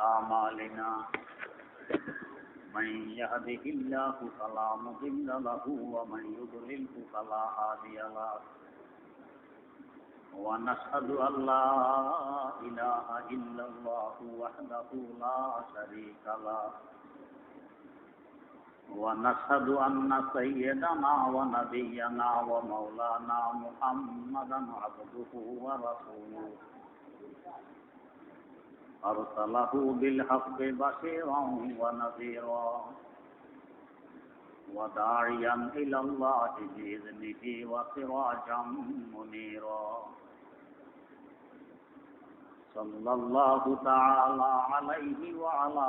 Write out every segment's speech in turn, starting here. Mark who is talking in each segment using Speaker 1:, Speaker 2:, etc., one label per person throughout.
Speaker 1: أعمالنا من يهده الله فلا مضل له ومن يضلل فلا هادي له ونشهد أن لا إله إلا الله وحده لا شريك له ونشهد أن سيدنا ونبينا ومولانا محمدا عبده ورسوله أرسله بالحق بشيرا ونذيرا وداعيا إلى الله بإذنه وسراجا منيرا صلى الله تعالى عليه وعلى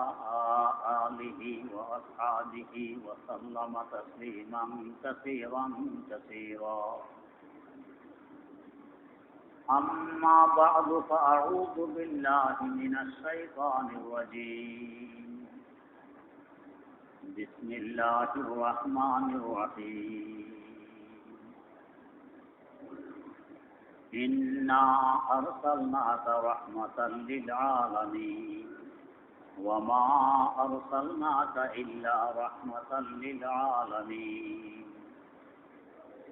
Speaker 1: آله وأصحابه وسلم تسليما كثيرا كثيرا أما بعد فأعوذ بالله من الشيطان الرجيم بسم الله الرحمن الرحيم إنا أرسلناك رحمة للعالمين وما أرسلناك إلا رحمة للعالمين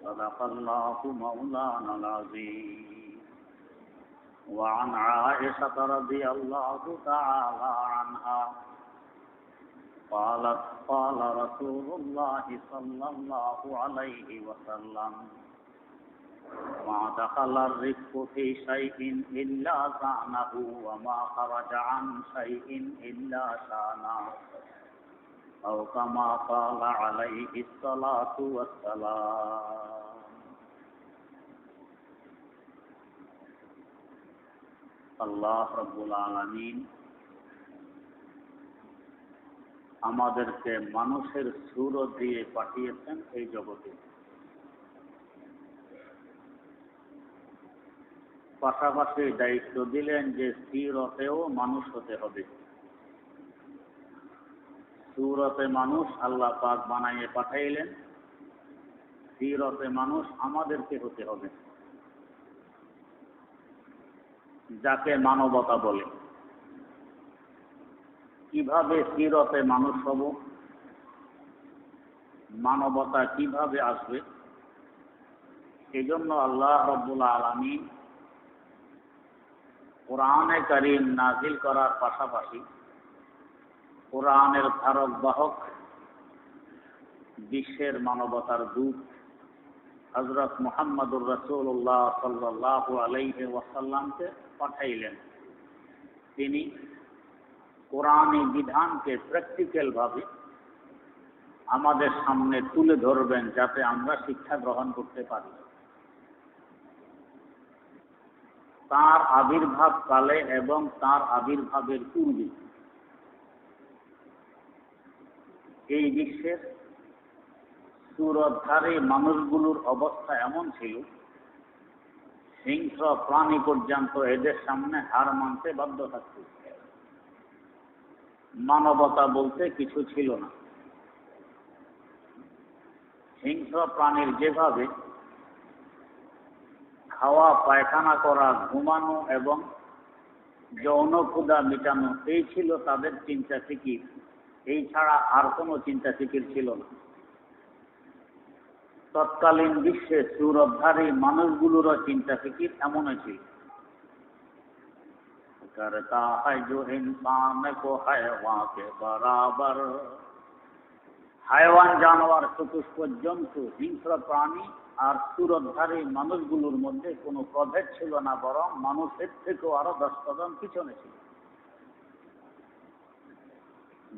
Speaker 1: صدق الله مولانا العظيم وعن عائشة رضي الله تعالى عنها قالت قال رسول الله صلى الله عليه وسلم ما دخل الرزق في شيء إلا زانه وما خرج عن شيء إلا شانه أو كما قال عليه الصلاة والسلام আল্লাহ রাব্বুল আলামিন আমাদেরকে মানুষের সূরত দিয়ে পাঠিয়েছেন এই জগতে। পাশাপাশি দায়িত্ব দিলেন যে সীরতেও মানুষ হতে হবে। সূরতে মানুষ আল্লাহ পাক বানাইয়ে পাঠাইলেন, সীরতে মানুষ আমাদেরকে হতে হবে, যাকে মানবতা বলে। কিভাবে সীরতে মানুষ হব, মানবতা কিভাবে আসবে, এজন্য আল্লাহ রাব্বুল আলামিন কোরআনে কারীম নাযিল করার পাশাপাশি কোরআনের ধারক বাহক বিশ্বের মানবতার দূত হযরত মুহাম্মদুর রাসূলুল্লাহ সাল্লাল্লাহু আলাইহি ওয়াসাল্লামকে পাঠাইলেন। তিনি কোরআনী বিধানকে প্র্যাকটিক্যাল ভাবে আমাদের সামনে তুলে ধরবেন, যাতে আমরা শিক্ষা গ্রহণ করতে পারি। তার আবির্ভাব কালে এবং তার আবির্ভাবের পূর্বে এই বিশ্বের সূরতধারী মানুষগুলোর অবস্থা এমন ছিল, হিংস্র প্রাণী পর্যন্ত এদের সামনে হার মানতে বাধ্য থাকত। মানবতা বলতে কিছু ছিল না। হিংস্র প্রাণীর যেভাবে খাওয়া, পায়খানা করা, ঘুমানো এবং যৌন ক্ষুধা মিটানো, এই ছিল তাদের চিন্তা ফিকির। এই ছাড়া আর কোনো চিন্তা ফিকির ছিল না। তৎকালীন বিশ্বে সূরতধারী মানুষগুলোরও চিন্তা ফিকির এমনই ছিল। করতা হ্যায় জো ইনসান কো হায়ওয়ান কে বরাবর, হায়ওয়ান জানোয়ার চতুষ্পদ জন্তু, হিংস্র প্রাণী আর সূরতধারী মানুষগুলোর মধ্যে কোনো প্রভেদ ছিল না, বরং মানুষের থেকেও আরো 10 কদম পিছনে ছিল।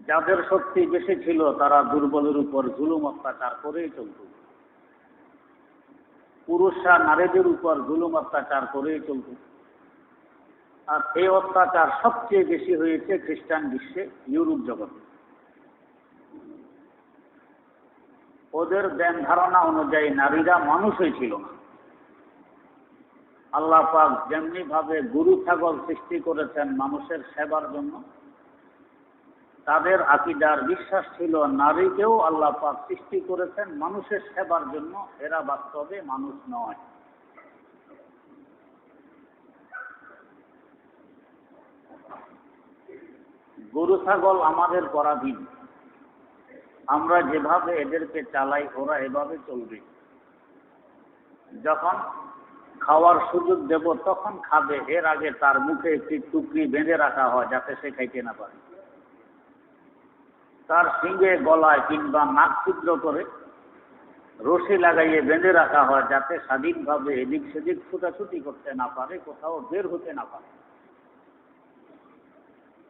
Speaker 1: যাদের শক্তি বেশি ছিল তারা দুর্বলের উপর জুলুম অত্যাচার করেই চলত। পুরুষরা নারীদের উপর জুলুম অত্যাচার করেই চলত। আর এই অত্যাচার সবচেয়ে বেশি হয়েছে খ্রিস্টান বিশ্বে, ইউরোপ জগতে। ওদের জ্ঞান ধারণা অনুযায়ী নারীরা মানুষই ছিল না। আল্লাহ পাক যেমনি ভাবে গরু ছাগল সৃষ্টি করেছেন মানুষের সেবার জন্য, তাদের আকীদার বিশ্বাস ছিল নারীকেও আল্লাহ পাক সৃষ্টি করেছেন মানুষের সেবার জন্য, এরা বাস্তবে মানুষ নয়। গরু ছাগল আমাদের পরাধীন, আমরা যেভাবে এদেরকে চালাই ওরা এভাবে চলবে। যখন খাওয়ার সুযোগ দেব তখন খাবে, এর আগে তার মুখে একটি টুকরি বেঁধে রাখা হয় যাতে সে খাইতে না পারে। তার শিঙে গলায় কিংবা নাক ছিদ্র করে রশি লাগাইয়ে বেঁধে রাখা হয় যাতে স্বাধীনভাবে এদিক সেদিক ছুটাছুটি করতে না পারে, কোথাও বের হতে না পারে।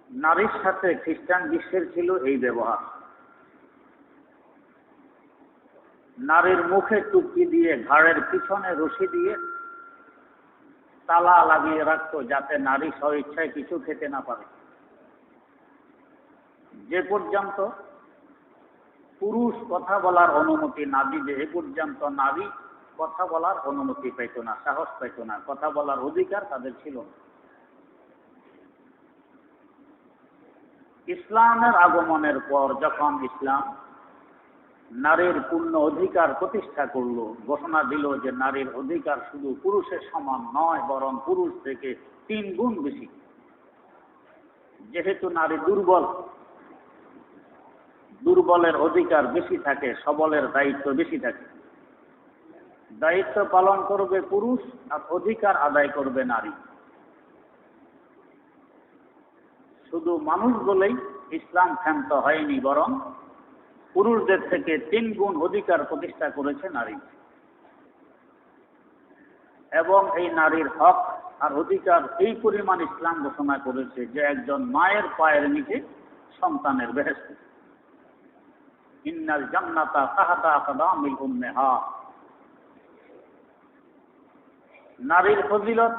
Speaker 1: নারীর সাথে খ্রিস্টান বিশ্বের ছিল এই ব্যবহার। নারীর মুখে টুকরি দিয়ে ঘাড়ের পিছনে রশি দিয়ে তালা লাগিয়ে রাখতো যাতে নারী স্বইচ্ছায় কিছু খেতে না পারে। যে পর্যন্ত পুরুষ কথা বলার অনুমতি না দিবে এ পর্যন্ত নারী কথা বলার অনুমতি পাইত না, সাহস পাইত না, কথা বলার অধিকার তাদের ছিল না। ইসলামের আগমনের পর যখন ইসলাম নারীর পূর্ণ অধিকার প্রতিষ্ঠা করলো, ঘোষণা দিল যে নারীর অধিকার শুধু পুরুষের সমান নয়, বরং পুরুষ থেকে 3 গুণ বেশি। যেহেতু নারী দুর্বল, দুর্বলের অধিকার বেশি থাকে, সবলের দায়িত্ব বেশি থাকে। দায়িত্ব পালন করবে পুরুষ আর অধিকার আদায় করবে নারী। শুধু মানুষ বলেই ইসলাম ক্ষান্ত হয়নি, বরং পুরুষদের থেকে 3 গুণ অধিকার প্রতিষ্ঠা করেছে নারী। এবং এই নারীর হক আর অধিকার এই পরিমাণ ইসলাম ঘোষণা করেছে যে একজন মায়ের পায়ের নিচে সন্তানের বেহেশত। ইন্নাল জান্নাতা তাহতা আকদামিল উম্মাহাত। নারীর ফজিলত,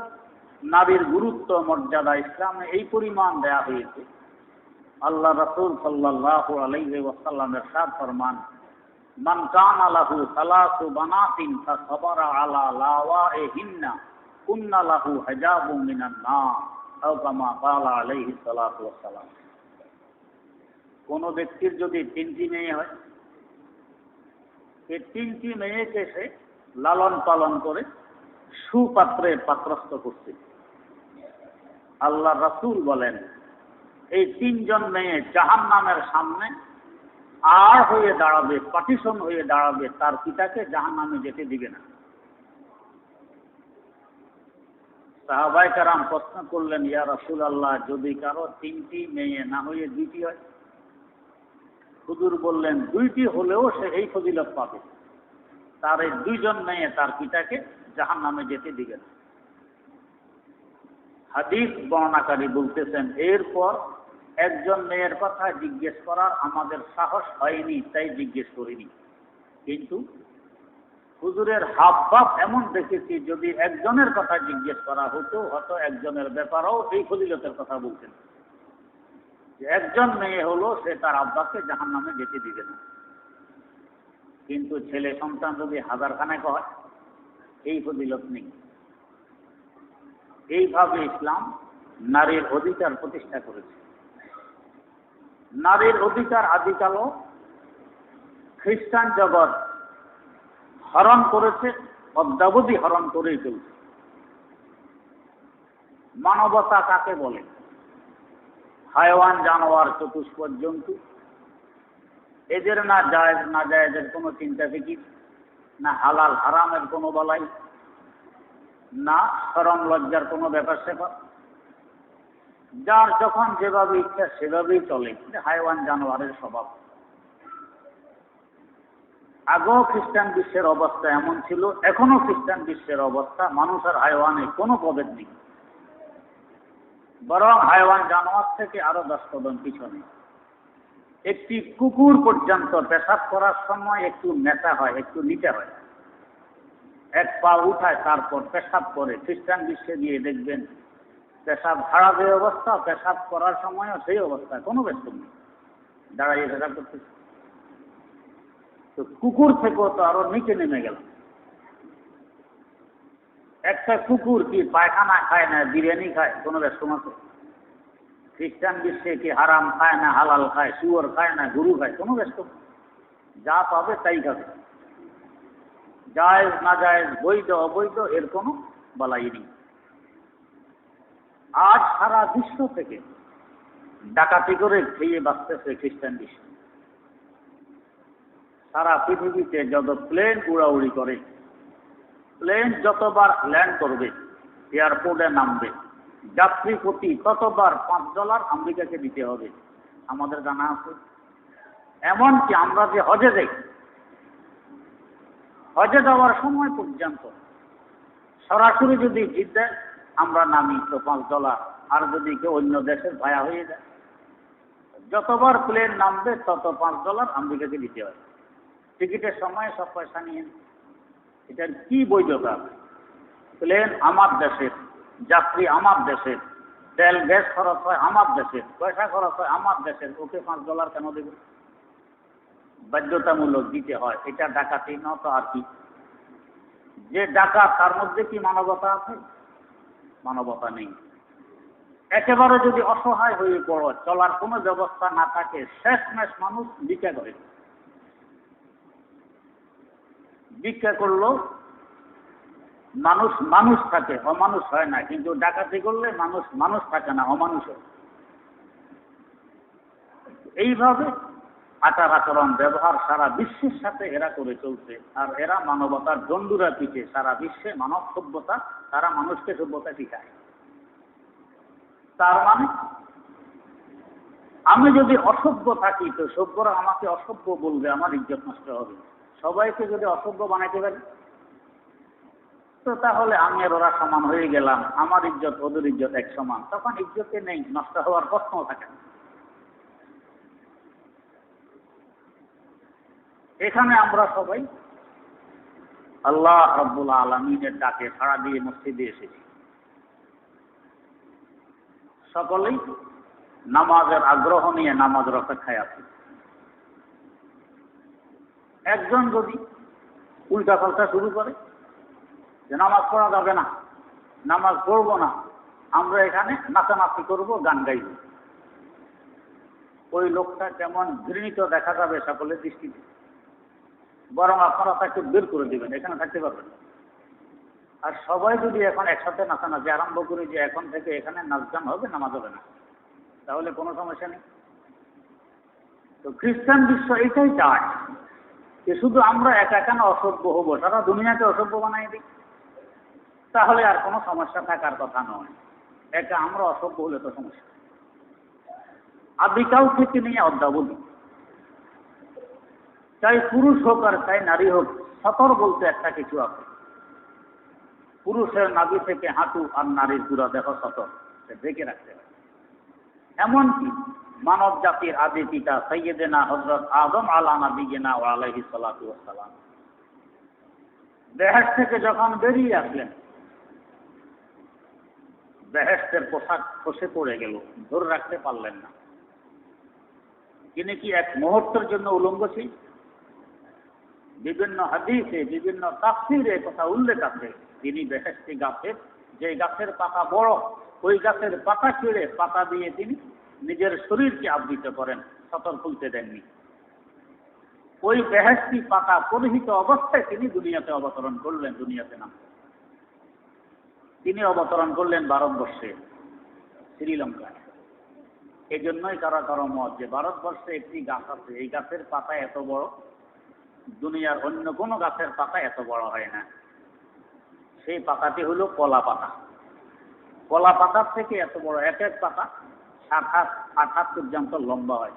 Speaker 1: নারীর গুরুত্ব, মর্যাদা ইসলামে এই পরিমাণ দেয়া হয়েছে। আল্লাহ রাসূল সাল্লাল্লাহু আলাইহি ওয়াসাল্লামের ইরশাদ ফরমান, মান কানা লাহু সালাসু বানাতিন ফাসাবারা আলা লাওয়াইহিন্না কুন্না লাহু হিজাবুম মিনান নার, আও কামা ক্বালা আলাইহি সালাতু ওয়াসসালাম। কোন ব্যক্তির যদি 3টি মেয়ে হয়, এই 3টি মেয়েকে সে লালন পালন করে সুপাত্রে পাত্রস্থ করছে। আল্লাহ রাসূল বলেন, এই 3 জন মেয়ে জাহান্নামের সামনে আর হয়ে দাঁড়াবে, পার্টিশন হয়ে দাঁড়াবে, তার পিতাকে জাহান্নামে যেতে দিবে না। সাহাবায়ে কেরাম প্রশ্ন করলেন, ইয়া রাসূলুল্লাহ, যদি কারো 3টি মেয়ে না হয়ে 2টি হয়? হুজুর বললেন, 2টি হলেও সে এই ফজিলত পাবে, তার এই 2 জন মেয়ে তার পিতাকে জাহান্নামে যেতে দিবে না। হাদিস বর্ণনাকারী বলতেছেন, এরপর একজন মেয়ের কথা জিজ্ঞেস করার আমাদের সাহস হয়নি, তাই জিজ্ঞেস করিনি। কিন্তু হুজুরের হাবভাব এমন দেখেছি, যদি একজনের কথা জিজ্ঞেস করা হতো, হয়তো একজনের ব্যাপারেও এই ফজিলতের কথা বলতেন যে একজন মেয়ে হলো, সে তার আব্বাকে জাহান্নামে যেতে দিবে না। কিন্তু ছেলে সন্তান যদি 1000 খানেক হয়, এই ফজিলত নেই। এইভাবে ইসলাম নারীর অধিকার প্রতিষ্ঠা করেছে। নারীর অধিকার আদিকালও খ্রিস্টান জগৎ হরণ করেছে, অদ্যাবধি হরণ করেই চলছে। মানবতা কাকে বলে? হায়ওয়ান, জানোয়ার, চতুষ্পদ জন্তু, এদের না জায়েজ না জায়েজের কোনো চিন্তা ফিকির, না হালাল হারামের কোনো বলাই, না শরম লজ্জার কোনো ব্যাপার স্যাপার। যার যখন যেভাবে ইচ্ছা সেভাবেই চলে, হায়ওয়ান জানোয়ারের স্বভাব। আগেও খ্রিস্টান বিশ্বের অবস্থা এমন ছিল, এখনো খ্রিস্টান বিশ্বের অবস্থা, মানুষ আর হায়ওয়ানে কোনো প্রভেদ নেই, বরং হায়ওয়ান জানোয়ার থেকে আরো 10 কদম পিছনে। একটি কুকুর পর্যন্ত পেশাব করার সময় একটু নেতা হয়, একটু নিচে হয়, 1 পা উঠায় তারপর পেশাব করে। খ্রিস্টান বিশ্বে গিয়ে দেখবেন পেশাব ছাড়া যে অবস্থা, পেশাব করার সময়ও সেই অবস্থা, কোনো ব্যস্ত নেই, দাঁড়াইয়ে পেশাব করতেছে। তো কুকুর থেকেও তো আরো নিচে নেমে গেল। একটা কুকুর কি পায়খানা খায় না বিরিয়ানি খায়, কোনো ব্যস্ত আছে? খ্রিস্টান বিশ্বে কি হারাম খায় না হালাল খায়, শুয়োর খায় না গরু খায়, কোনো ব্যস্ত? যা পাবে তাই খাবে। জায়েজ না জায়েজ, বৈধ অবৈধ, এর কোনো বলাই নেই। আজ সারা বিশ্ব থেকে ডাকাতি করে খেয়ে বাঁচতেছে খ্রিস্টান বিশ্ব। সারা পৃথিবীতে যত প্লেন উড়াউড়ি করে, প্লেন যতবার ল্যান্ড করবে, এয়ারপোর্টে নামবে, যাত্রী প্রতি ততবার $5 আমেরিকাকে দিতে হবে, আমাদের জানা আছে। এমনকি আমরা যে হজে যাই, হজে যাওয়ার সময় পর্যন্ত সরাসরি যদি জিদ্দায় আমরা নামি তো $5, আর যদি কেউ অন্য দেশের ভায়া হয়ে যায়, যতবার প্লেন নামবে তত $5 আমেরিকাকে দিতে হয়। টিকিটের সময় সব পয়সা নিয়ে, এটার কি বৈধতা? প্লেন আমার দেশের, যাত্রী আমার দেশের, তেল গ্যাস খরচ হয় আমার দেশের, পয়সা খরচ হয় আমার দেশের, ওকে $5 কেন দেবে? বাধ্যতামূলক দিতে হয়। এটা ডাকাতি না তো আর কি? যে ডাকাত তার মধ্যে কি মানবতা আছে? মানবতা নেই। একেবারে যদি অসহায় হয়ে পড়ো, চলার কোনো ব্যবস্থা না থাকে, শেষমেশ মানুষ ভিক্ষা করে। ভিক্ষা করলেও মানুষ মানুষ থাকে, অমানুষ হয় না। কিন্তু ডাকাতি করলে মানুষ মানুষ থাকে না, অমানুষ হয়। এইভাবে আচার আচরণ ব্যবহার সারা বিশ্বের সাথে এরা করে চলছে। আর এরা মানবতার দণ্ডুরা পিঠে সারা বিশ্বে মানব সভ্যতা, তারা মানুষকে সভ্যতা শিখায়। তার মানে আমি যদি অসভ্য থাকি তো সভ্যরা আমাকে অসভ্য বলবে, আমার ইজ্জত নষ্ট হবে। সবাইকে যদি অসভ্য বানাইতে পারি তো তাহলে আমি আর ওরা সমান হয়ে গেলাম, আমার ইজ্জত ওদের ইজ্জত এক সমান, তখন ইজ্জতে নেই, নষ্ট হওয়ার প্রশ্নও থাকে না। এখানে আমরা সবাই আল্লাহ রাব্বুল আলামিনের ডাকে সাড়া দিয়ে মসজিদে এসেছি। সকলেই নামাজের আগ্রহ নিয়ে নামাজের অপেক্ষায় আছি। একজন যদি উল্টা পাল্টা শুরু করে যে নামাজ পড়া যাবে না, নামাজ পড়বো না, আমরা এখানে নাচানাচি করবো, গান গাইব, ওই লোকটা কেমন ঘৃণিত দেখা যাবে সকলের দৃষ্টিতে। বরং আপনারা তাকে বের করে দেবেন, এখানে থাকতে পারবেন না। আর সবাই যদি এখন একসাথে নাচানাচি আরম্ভ করি যে এখন থেকে এখানে নাচ গান হবে, নামাজ হবে না, তাহলে কোনো সমস্যা নেই। তো খ্রিস্টান বিশ্ব এটাই চায় যে শুধু আমরা একা কেন অসভ্য হবো, সারা দুনিয়াকে অসভ্য বানাই দিই, তাহলে আর কোনো সমস্যা থাকার কথা নয়। একা আমরা অসভ্য হলে তো সমস্যা। আদিকাল থেকে নিয়ে অদ্যাবধি, চাই পুরুষ হোক আর চাই নারী হোক, সতর বলতে একটা কিছু আছে। পুরুষের নাভি থেকে হাঁটু আর নারীর গুড়া দেখো সতর, ঢেকে রাখতে হবে। এমনকি মানব জাতির আদি পিতা সাইয়্যিদানা হযরত আদম আলা নবিয়িনা ওয়া আলাইহিস সালাতু ওয়াস সালাম বেহেশত থেকে যখন বেরিয়ে আসলেন, বেহেশতের পোশাক খসে পড়ে গেল, ধরে রাখতে পারলেন না। তিনি কি এক মুহূর্তের জন্য উলঙ্গ ছিল? বিভিন্ন হাদিসে, বিভিন্ন তাফসীরে কথা উল্লেখ আছে, তিনি বেহেশতি গাছের, যে গাছের পাতা বড়, ওই গাছের পাতা ছিঁড়ে পাতা দিয়ে তিনি নিজের শরীরকে আবৃত করেন, সতর খুলতে দেননি। ওই বেহেশতি পাতা পরিহিত অবস্থায় তিনি দুনিয়াতে অবতরণ করলেন। দুনিয়াতে নাম তিনি অবতরণ করলেন ভারতবর্ষে, শ্রীলঙ্কায়। এই জন্যই কারো মত যে ভারতবর্ষে একটি গাছ আছে, এই গাছের পাতা এত বড়, দুনিয়ার অন্য কোনো গাছের পাতা এত বড় হয় না। সেই পাতাটি হলো কলা পাতা। কলা পাতার থেকে এত বড়, এক এক পাতা 7 হাত 8 হাত পর্যন্ত লম্বা হয়,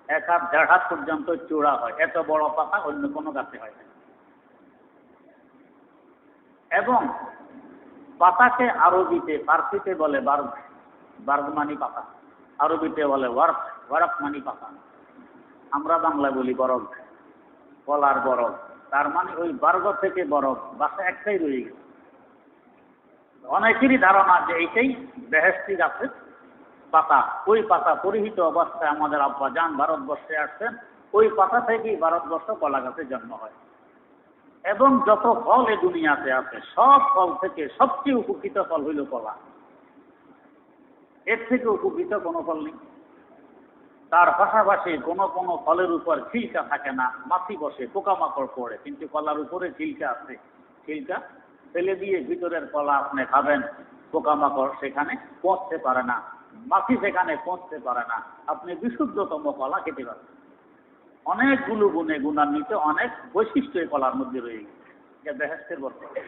Speaker 1: 1 হাত 1.5 হাত পর্যন্ত চওড়া হয়। এত বড় পাতা অন্য কোনো গাছে হয় না। এবং পাতাকে আরবিতে, ফার্সিতে বলে বার্গ, বার্গ মানি পাতা, আরবিতে বলে ওয়ার্ক, ওয়ার্ক মানি পাতা। আমরা বাংলা বলি বরগ, কলার বরগ। তার মানে ওই বার্গ থেকে বরগ, বাসা একটাই রয়ে গেছে। অনেকেরই ধারণা যে এইটাই বেহেশতি গাছের পাতা। ওই পাতা পরিহিত অবস্থায় আমাদের আব্বা জান ভারতবর্ষে আসছেন, ওই পাতা থেকেই ভারতবর্ষ কলা গাছের জন্ম হয়। এবং যত ফল এই দুনিয়াতে আছে, সব ফল থেকে সবচেয়ে উপকৃত ফল হইল কলা। এর থেকে উপকৃত কোনো ফল নেই। তার পাশাপাশি কোনো কোনো ফলের উপর ছিলকা থাকে না, মাছি বসে, পোকামাকড় পড়ে, কিন্তু কলার উপরে ছিলকা আছে। ছিলকা ফেলে দিয়ে ভিতরের কলা আপনি খাবেন, পোকামাকড় সেখানে পৌঁছতে পারে না। মাছি সেখানে পৌঁছতে পারে না। আপনি বিশুদ্ধতম কলা খেতে পারেন। অনেকগুলো গুণে গুণান্বিত, অনেক বৈশিষ্ট্য এই কলার মধ্যে রয়ে গেছে, যা বেহেশতের বর্তমান।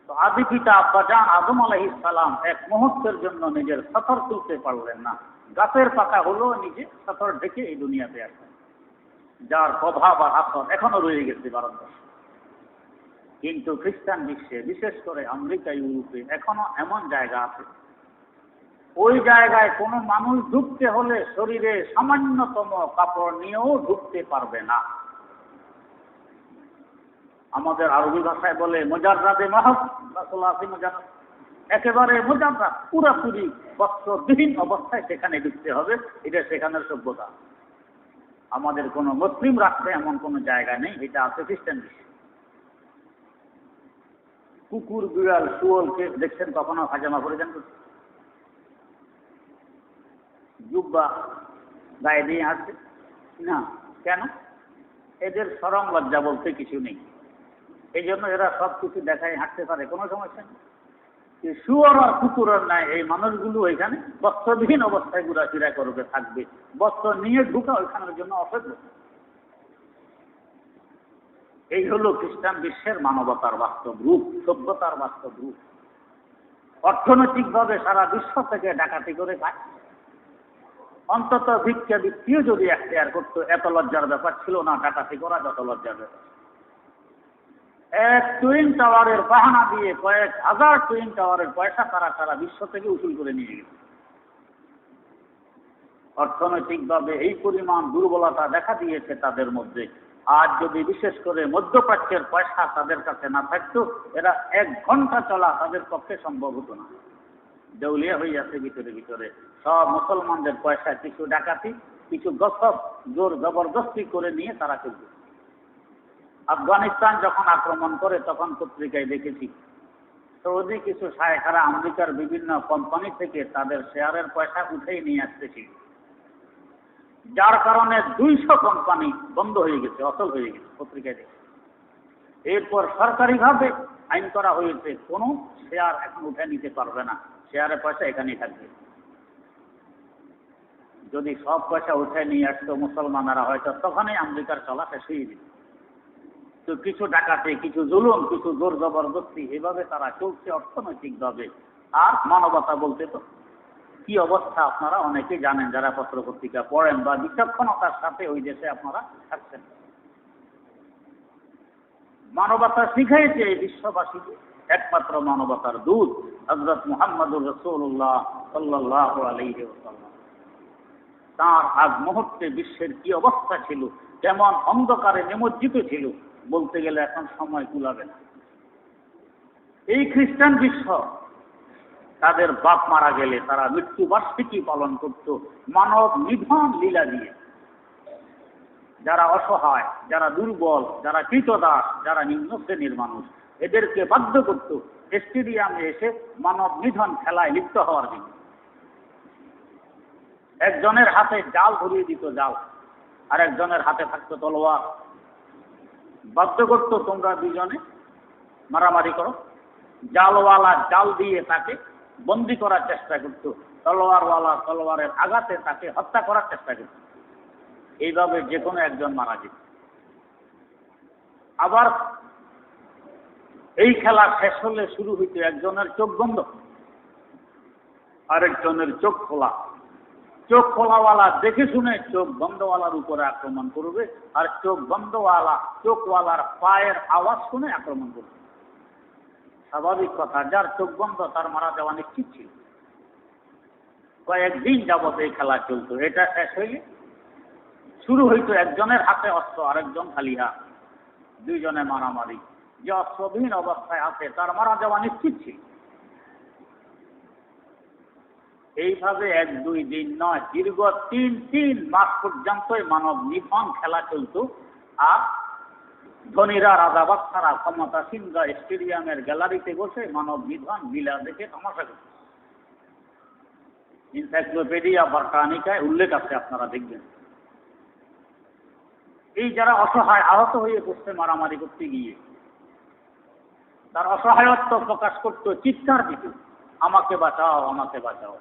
Speaker 1: তো আদি পিতা আব্বাজান আদম আলাইহিস সালাম এক মুহূর্তের জন্য নিজের সতর তুলতে পারলেন না। গাছের পাতা হলো নিজে সতর ঢেকে এই দুনিয়াতে আসেন, যার প্রভাব আর আসর এখনো রয়ে গেছে ভারতবর্ষে। কিন্তু খ্রিস্টান বিশ্বে, বিশেষ করে আমেরিকা, ইউরোপে এখনো এমন জায়গা আছে, ওই জায়গায় কোনো মানুষ ঢুকতে হলে শরীরে সামান্যতম কাপড় নিয়েও ঢুকতে পারবে না। আমাদের আরবি ভাষায় বলে মুজাররাদে মাহব, মুজাররাদ, একেবারে মুজাররাদ, পুরাপুরি বস্ত্রবিহীন অবস্থায় সেখানে ঢুকতে হবে। এটা সেখানের সভ্যতা। আমাদের কোন মুসলিম রাষ্ট্রে এমন কোন জায়গা নেই, এটা আছে খ্রিস্টান বিশ্বে। কুকুর, বিড়াল, শুয়োরকে দেখছেন কখনো হাজামা পরিধান করছে? জুব্বা গায়ে দিয়ে আসছে না, কেন? এদের শরম লজ্জা বলতে কিছু নেই, এই জন্য এরা সব কিছু দেখায় হাঁটতে পারে, কোনো সমস্যা নেই। শুয়োর আর কুকুরের নাই এই মানুষগুলো ওইখানে বস্ত্রবিহীন অবস্থায় ঘোরাফেরা করবে, থাকবে। বস্ত্র নিয়ে ঢুকা ওইখানের জন্য অসহ্য। এই হলো খ্রিস্টান বিশ্বের মানবতার বাস্তব রূপ, সভ্যতার বাস্তব রূপ। অর্থনৈতিকভাবে সারা বিশ্ব থেকে ডাকাতি করে খায়। অন্তত ভিক্ষা বৃত্তিও যদি এখতিয়ার করতো, এত লজ্জার ব্যাপার ছিল না ডাকাতি করা যত লজ্জার ব্যাপার। এক টুইন টাওয়ারের বাহানা দিয়ে কয়েক হাজার টুইন টাওয়ারের পয়সা তারা সারা বিশ্ব থেকে উসুল করে নিয়ে গেছে। অর্থনৈতিকভাবে এই পরিমাণ দুর্বলতা দেখা দিয়েছে তাদের মধ্যে। আজ যদি বিশেষ করে মধ্যপ্রাচ্যের পয়সা তাদের কাছে না থাকতো, এরা 1 ঘন্টা চলা তাদের পক্ষে সম্ভব হতো না। দেউলিয়া হয়ে আছে ভিতরে ভিতরে। সব মুসলমানদের পয়সা কিছু ডাকাতি, কিছু গসব, জোর জবরদস্তি করে নিয়ে তারা চলবে। আফগানিস্তান যখন আক্রমণ করে তখন পত্রিকায় দেখেছি সৌদি কিছু শায়েখরা আমেরিকার বিভিন্ন কোম্পানি থেকে তাদের শেয়ারের পয়সা উঠেই নিয়ে আসতেছিল, যার কারণে 200 কোম্পানি বন্ধ হয়ে গেছে, অচল হয়ে গেছে, পত্রিকায় দেখে। এরপর সরকারিভাবে আইন করা হয়েছে, কোনো শেয়ার এখন উঠে নিতে পারবে না, শেয়ারের পয়সা এখানেই থাকবে। যদি সব পয়সা উঠে নিয়ে আসতো মুসলমানেরা, হয়তো তখনই আমেরিকার চলা শেষ হয়ে যেত। তো কিছু ডাকাতি, কিছু জুলুম, কিছু জোর জবরদস্তি, এভাবে তারা চলছে অর্থনৈতিকভাবে। আর মানবতা বলতে তো কি অবস্থা আপনারা অনেকে জানেন, যারা পত্র পত্রিকা পড়েন বা বিচক্ষণতার সাথে ওই দেশে আপনারা থাকছেন। মানবতা শিখাইছে এই বিশ্ববাসীকে একমাত্র মানবতার দূত হযরত মুহাম্মদুর রাসূলুল্লাহ সাল্লাল্লাহু আলাইহি ওয়াসাল্লাম। তার আগ মুহূর্তে বিশ্বের কি অবস্থা ছিল, কেমন অন্ধকারে নিমজ্জিত ছিল, বলতে গেলে এখন সময় কুলাবে না। এই খ্রিস্টান বিশ্ব তাদের বাপ মারা গেলে তারা মৃত্যুবার্ষিকী পালন করত মানব নিধন লীলা দিয়ে। যারা অসহায়, যারা দুর্বল, যারা কৃতদাস, যারা নিম্ন শ্রেণীর মানুষ, এদেরকে বাধ্য করত স্টেডিয়ামে এসে মানব নিধন খেলায় লিপ্ত হওয়ার জন্য। একজনের হাতে জাল ধরিয়ে দিত, জাল, আর একজনের হাতে থাকতো তলোয়ার। বাধ্য করতো তোমরা দুজনে মারামারি করো। জালওয়ালা জাল দিয়ে তাকে বন্দী করার চেষ্টা করতো, তলোয়ারওয়ালা তলোয়ারের আঘাতে তাকে হত্যা করার চেষ্টা করত। এইভাবে যে কোনো একজন মারা যেত। আবার এই খেলা শেষ হলে শুরু হইতো একজনের চোখ বন্ধ, আরেকজনের চোখ খোলা। চোখ খোলাওয়ালা দেখে শুনে চোখ বন্ধওয়ালার উপরে আক্রমণ করবে, আর চোখ বন্ধওয়ালা চোখওয়ালার পায়ের আওয়াজ শুনে আক্রমণ করবে। স্বাভাবিক কথা, যার চোখ বন্ধ তার মারা যাওয়া নিশ্চিত ছিল। কয়েকদিন যাবত এই খেলা চলতো। এটা শেষ হইলে শুরু হইতো একজনের হাতে অস্ত্র, আরেকজন খালি হাত, দুইজনে মারামারি। যে অস্ত্রবিহীন অবস্থায় আছে তার মারা যাওয়া নিশ্চিত ছিল। এইভাবে 1-2 দিন নয়, দীর্ঘ 3 মাস পর্যন্তই মানব নিধন খেলা চলত। আর ধনীরা, রাজা বাদশারা, ক্ষমতাসীনরা স্টেডিয়ামের গ্যালারিতে বসে মানব নিধন লীলা দেখে তামাশা করত। এনসাইক্লোপিডিয়া ব্রিটানিকায় উল্লেখ আছে, আপনারা দেখবেন। এই যারা অসহায় আহত হয়ে পড়ছে মারামারি করতে গিয়ে, তার অসহায়ত্ব প্রকাশ করত, চিৎকার দিত, আমাকে বাঁচাও, আমাকে বাঁচাও।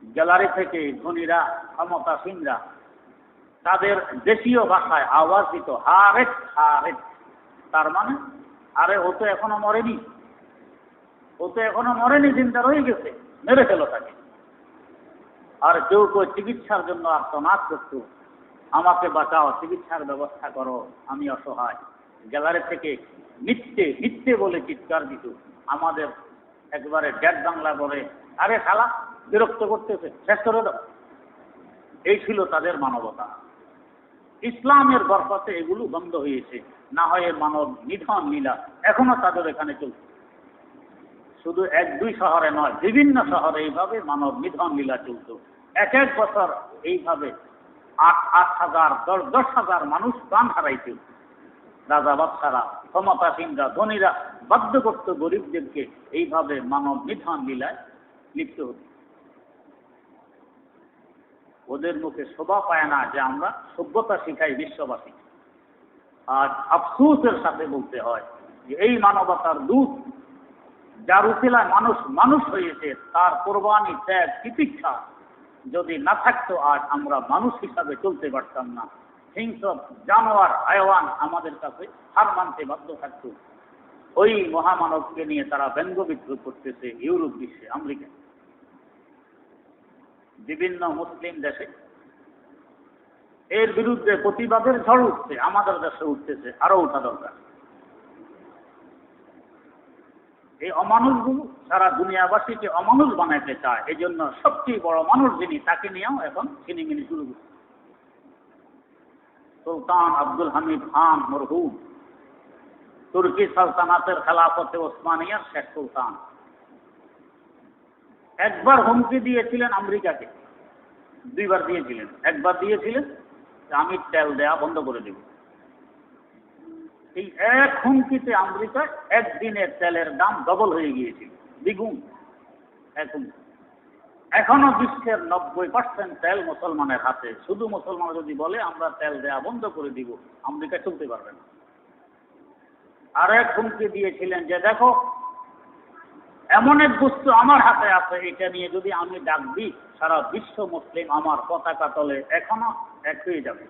Speaker 1: গ্যালারি থেকে ধনীরা, ক্ষমতাসীনরা তাদের দেশীয় ভাষায় আওয়াজ দিত, হারেট হারেট। তার মানে, আরে ও তো এখনো মরেনি, ও তো এখনো মরেনি, চিন্তা রয়ে গেছে, মেরে ফেলো তাকে। আর কেউ কেউ চিকিৎসার জন্য আর্তনাদ করত, আমাকে বাঁচাও, চিকিৎসার ব্যবস্থা করো, আমি অসহায়। গ্যালারি থেকে মিথ্যে মিথ্যে বলে চিৎকার দিত। আমাদের একবারে ড্যাড বাংলা বলে, আরে শালা বিরক্ত করতেছে, শেষ করে দাও। এই ছিল তাদের মানবতা। ইসলামের বরকতে এগুলো বন্ধ হয়েছে, না হয় মানব নিধন লীলা এখনো তাদের এখানে চলছে। শুধু 1-2 শহরে নয়, বিভিন্ন শহরে এইভাবে মানব নিধন লীলা চলত। এক এক বছর এইভাবে 8,000 10,000 মানুষ প্রাণ হারাইছে। রাজা বাদশারা, ক্ষমতাসীনরা, ধনীরা বাধ্য করত গরিবদেরকে এইভাবে মানব নিধন লীলায় লিপ্ত হতো। ওদের মুখে শোভা পায় না যে আমরা সভ্যতা শিখাই বিশ্ববাসী। আজ আফসোসের সাথে বলতে হয় যে এই মানবতার দূত যার উসিলায় মানুষ মানুষ হয়েছে, তার কোরবানি, ত্যাগ, তিতিক্ষা যদি না থাকতো আজ আমরা মানুষ হিসাবে চলতে পারতাম না। হিংস্র জানোয়ার, হায়াওয়ান আমাদের কাছে হার মানতে বাধ্য থাকতো। ওই মহামানবকে নিয়ে তারা ব্যঙ্গ বিদ্রোহ করতেছে ইউরোপ বিশ্বে, আমেরিকা, বিভিন্ন মুসলিম দেশে এর বিরুদ্ধে প্রতিবাদের ঝড় উঠছে। আমাদের দেশে উঠতেছে, আরো উঠা দরকার। এই অমানুষগুলো সারা দুনিয়াবাসীকে অমানুষ বানাইতে চায়। এই জন্য সবচেয়ে বড় মানুষ যিনি, তাকে নিয়েও এখন ছিনিমিনি শুরু করছে। সুলতান আব্দুল হামিদ খান মরহুম, তুর্কি সালতানাতের খেলাফতে ওসমানিয়ার শেখ সুলতান, একবার হুমকি দিয়েছিলেন আমেরিকাকে, 2বার দিয়েছিলেন। একবার দিয়েছিলেন যে আমি তেল দেয়া বন্ধ করে দেব। এই এক হুমকিতে আমেরিকায় একদিনের তেলের দাম ডবল হয়ে গিয়েছিল, দ্বিগুণ। এখনো বিশ্বের 90% তেল মুসলমানের হাতে। শুধু মুসলমান যদি বলে আমরা তেল দেয়া বন্ধ করে দিব, আমেরিকা চলতে পারবে না। আর এক হুমকি দিয়েছিলেন যে দেখো, এমন এক বস্তু আমার হাতে আছে, এটা নিয়ে যদি আমি ডাক দিই, সারা বিশ্ব মুসলিম আমার পতাকা তলে এখনো এক হয়ে যাবে।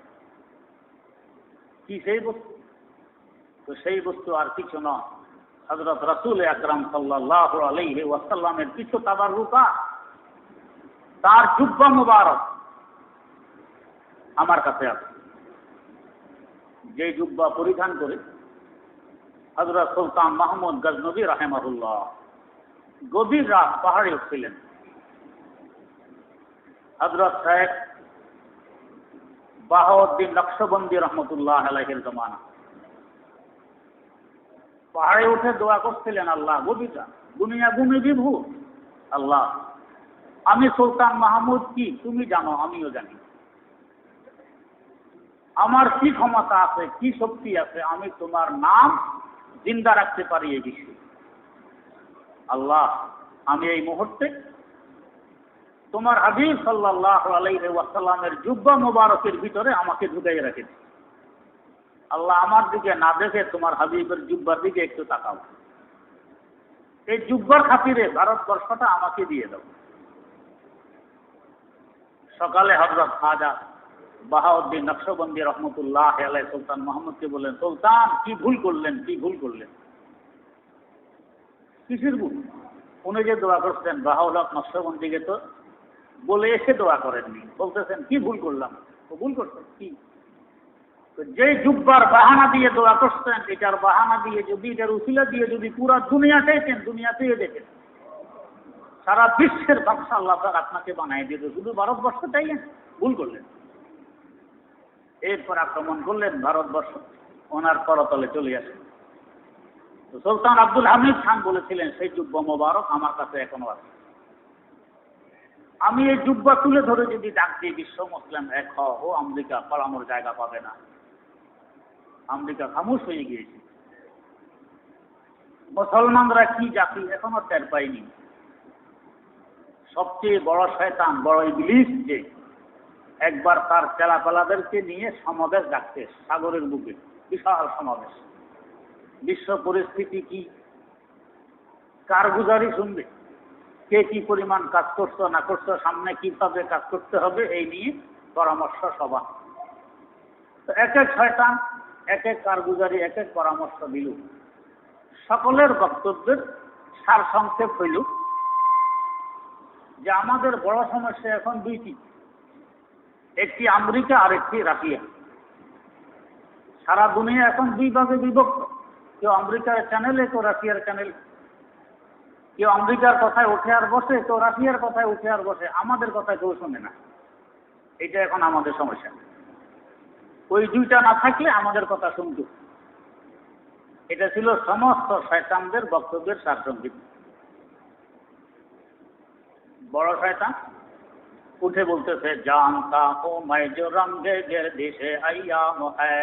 Speaker 1: কি সেই বস্তু? তো সেই বস্তু আর কিছু নয়, হযরত রাসূল আকরাম সাল্লাল্লাহু আলাইহি ওয়াসাল্লামের কিছু তাবাররুকা, তার জুব্বা মুবারক আমার কাছে আছে। যে জুব্বা পরিধান করে হযরত সুলতান মাহমুদ গজনবী রাহিমাহুল্লাহ গভীর রাত পাহাড়ে উঠছিলেন। হযরত শেখ বাহাউদ্দিন নকশবন্দি রহমতুল্লাহ আলাইহির জমানা পাহাড়ে উঠে দোয়া করছিলেন, আল্লাহ গভীর রাত, দুনিয়া ঘুমে বিভূত, আল্লাহ আমি সুলতান মাহমুদ কি তুমি জানো, আমিও জানি। আমার কি ক্ষমতা আছে, কি শক্তি আছে, আমি তোমার নাম জিন্দা রাখতে পারি এই বিশ্বে। আল্লাহ আমি এই মুহূর্তে তোমার হাবিব সাল্লাল্লাহু আলাইহি ওয়াসাল্লামের জুব্বা মুবারকের ভিতরে আমাকে ঢুকাই রেখেছি। আল্লাহ আমার দিকে না দেখে তোমার হাবিবের জুব্বার দিকে একটু তাকাও। এই জুব্বার খাতিরে ভারতবর্ষটা আমাকে দিয়ে দাও। সকালে হযরত খাজা বাহাউদ্দিন নকশবন্দি রহমতুল্লাহ আলাইহি সুলতান মাহমুদকে বললেন, সুলতান কি ভুল করলেন, কি ভুল করলেন? কিসের ভুল? উনি যে দোয়া করছেন বাহাউল হক নকশবন্দিকে তো বলে এসে দোয়া করেননি, বলতেছেন কি ভুল করলাম? তো ভুল করছেন কি? যে জুব্বার বাহানা দিয়ে দোয়া করছেন, এটার বাহানা দিয়ে যদি, এটার উসিলা দিয়ে যদি পুরা দুনিয়া চাইতেন, দুনিয়া পেয়ে যেতেন। সারা বিশ্বের বাদশা আল্লাহ তাআলা আপনাকে বানাই দিত, শুধু ভারতবর্ষ চাইলেন, ভুল করলেন। এরপর আক্রমণ করলেন ভারতবর্ষ, ওনার করতলে চলে আসেন। সুলতান আব্দুল হামিদ খান বলেছিলেন, সেই জুব্বা মোবারক আমার কাছে এখনো আছে। আমি এই জুব্বা তুলে ধরে যদি ডাক দিই বিশ্ব মুসলিম এক ও আমেরিকা পালানোর জায়গা পাবে না। আমেরিকা খামোশ হয়ে গিয়েছে। মুসলমানরা কি জাতি এখনো টের পায়নি। সবচেয়ে বড় শয়তান, বড় ইবলিস, যে একবার তার চেলাপেলাদেরকে নিয়ে সমাবেশ ডাকতে, সাগরের বুকে বিশাল সমাবেশ। বিশ্ব পরিস্থিতি কি, কারগুজারি শুনবে, কে কি পরিমাণ কাজ করছো না করছো, সামনে কিভাবে কাজ করতে হবে, এই নিয়ে পরামর্শ সভা। তো এক এক শয়তান এক এক কারগুজারি এক এক পরামর্শ দিল। সকলের বক্তব্যের সার সংক্ষেপ হইল যে আমাদের বড় সমস্যা এখন দুইটি, একটি আমেরিকা আর একটি রাশিয়া। সারা দুনিয়া এখন দুই ভাগে বিভক্ত, কেউ আমেরিকার চ্যানেলে কেউ রাশিয়ার চ্যানেল, কেউ আমেরিকার কথায় উঠে আর বসে কেউ রাশিয়ার কথায় উঠে আর বসে, আমাদের কথায় কেউ শোনে না। এটা এখন আমাদের সমস্যা। ওই দুইটা না থাকলে আমাদের কথা শুনত। এটা ছিল সমস্ত শয়তানদের বক্তব্যের সারসংক্ষেপ। বড় শয়তান উঠে বলতেছে, জানতা হো मैं जो रंगे गर्दिश अय्याम है,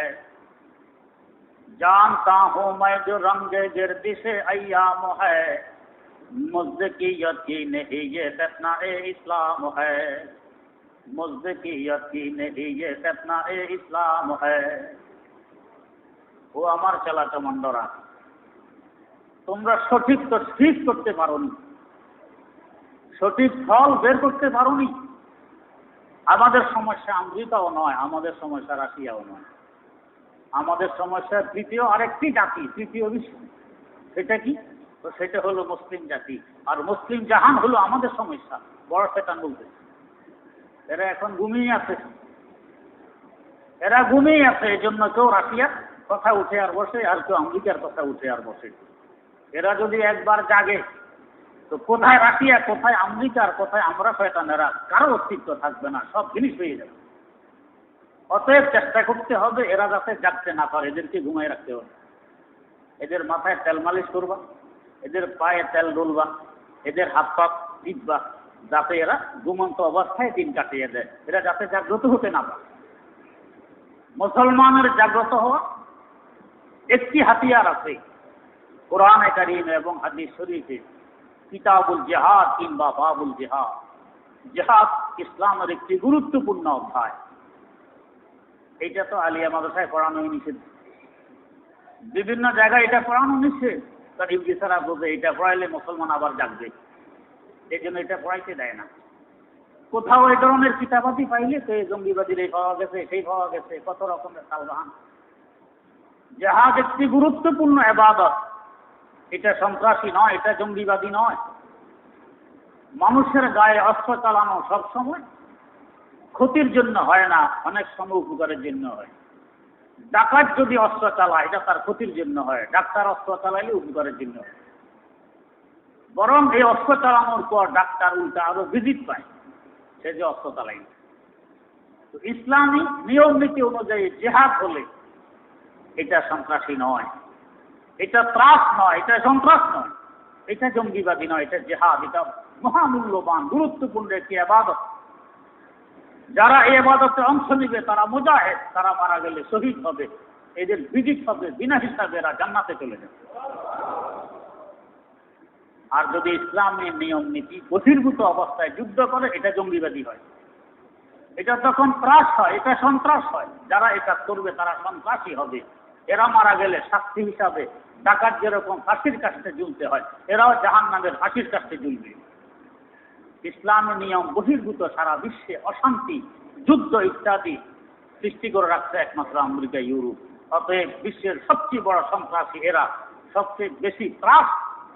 Speaker 1: जानता हूँ मैं जो रंगे गर्दिश अय्याम है, मुझ की यकीन नहीं ये फतना इस्लाम है, मुझ की यकीन नहीं ये फतना इस्लाम है। ও আমার চালা কমান্ডরা, তোমরা সঠিক তো ঠিক করতে পারোনি, সঠিক ফল বের করতে পারোনি। আমাদের সমস্যা আমেরিকাও নয়, আমাদের সমস্যা রাশিয়াও নয়, আমাদের সমস্যা তৃতীয় আরেকটি জাতি, তৃতীয় বিশ্ব। সেটা কি? তো সেটা হলো মুসলিম জাতি, আর মুসলিম জাহান হলো আমাদের সমস্যা। বড় শয়তান বলতে এরা এখন ঘুমিয়ে আছে, এরা ঘুমিয়ে আছে। এই জন্য কেউ রাশিয়ার কথা উঠে আর বসে, আর কেউ আমেরিকার কথা উঠে আর বসে। এরা যদি একবার জাগে তো কোথায় রাশিয়া, কোথায় আমেরিকার, কোথায় আমরা শয়তানেরা, কারো অস্তিত্ব থাকবে না, সব জিনিস হয়ে যাবে। অতএব চেষ্টা করতে হবে এরা যাতে জাগতে না পারে, এদেরকে ঘুমাই রাখতে হবে। এদের মাথায় তেল মালিশ করবা, এদের পায়ে তেল ডলবা, এদের হাত পা টিপবা, যাতে এরা ঘুমন্ত অবস্থায় দিন কাটিয়ে দেয়, এরা যাতে জাগ্রত হতে না পারে। মুসলমানের জাগ্রত হওয়া একটি হাতিয়ার আছে কোরআনে কারীম এবং হাদিস শরীফে, কিতাবুল জিহাদ কিংবা বাবুল জিহাদ। জিহাদ ইসলামের একটি গুরুত্বপূর্ণ অধ্যায়। এইটা তো আলিয়া মাদ্রাসায় পড়ানোই নিষেধ, বিভিন্ন জায়গায় এটা পড়ানো নিষেধ। তার ইবলিসেরা বোঝে এটা পড়াইলে মুসলমান আবার জাগবে, এই জন্য এটা পড়াইতে দেয় না। কোথাও এই ধরনের কিতাবাদি পাইলে তো এই জঙ্গিবাদীর এই পাওয়া গেছে, সেই পাওয়া গেছে, কত রকমের সালবাহান। জিহাদ একটি গুরুত্বপূর্ণ ইবাদত, এটা সন্ত্রাসী নয়, এটা জঙ্গিবাদী নয়। মানুষের গায়ে অস্ত্র চালানো সবসময় ক্ষতির জন্য হয় না, অনেক সময় উপকারের জন্য হয়। ডাকাত যদি অস্ত্র চালায় এটা তার ক্ষতির জন্য হয়, ডাক্তার অস্ত্র চালাইলে উপকারের জন্য হয়। বরং এই অস্ত্র চালানোর পর ডাক্তার উল্টা আরো ভিজিট পায়, সে যে অস্ত্র চালাই। তো ইসলামী নিয়ম নীতি অনুযায়ী জিহাদ হলে এটা সন্ত্রাসী নয়, এটা ত্রাস নয়, এটা সন্ত্রাস নয়, এটা জঙ্গিবাদী নয়, এটা জিহাদ। এটা মহামূল্যবান গুরুত্বপূর্ণ একটি ইবাদত। যারা এই ইবাদতে অংশ নিবে তারা মুজাহিদ, তারা মারা গেলে শহীদ হবে, এদের ভিজিট হবে, বিনা হিসাবে এরা জান্নাতে চলে যাবে। আর যদি ইসলামী নিয়ম নীতি বহির্ভূত অবস্থায় যুদ্ধ করে এটা জঙ্গিবাদী হয়, এটা তখন ত্রাস হয়, এটা সন্ত্রাস হয়। যারা এটা করবে তারা সন্ত্রাসী হবে। এরা মারা গেলে শাস্তি হিসাবে ডাকাত যেরকম ফাঁসির কাছে ঝুলতে হয়, এরাও জাহান্নামের ফাঁসির কাছে ঝুলবে। ইসলামী নিয়ম বহির্ভূত সারা বিশ্বে অশান্তি, যুদ্ধ ইত্যাদি সৃষ্টি করে রাখছে একমাত্র আমেরিকা, ইউরোপ। অতএব বিশ্বের সবচেয়ে বড় সন্ত্রাসী এরা, সবচেয়ে বেশি ত্রাস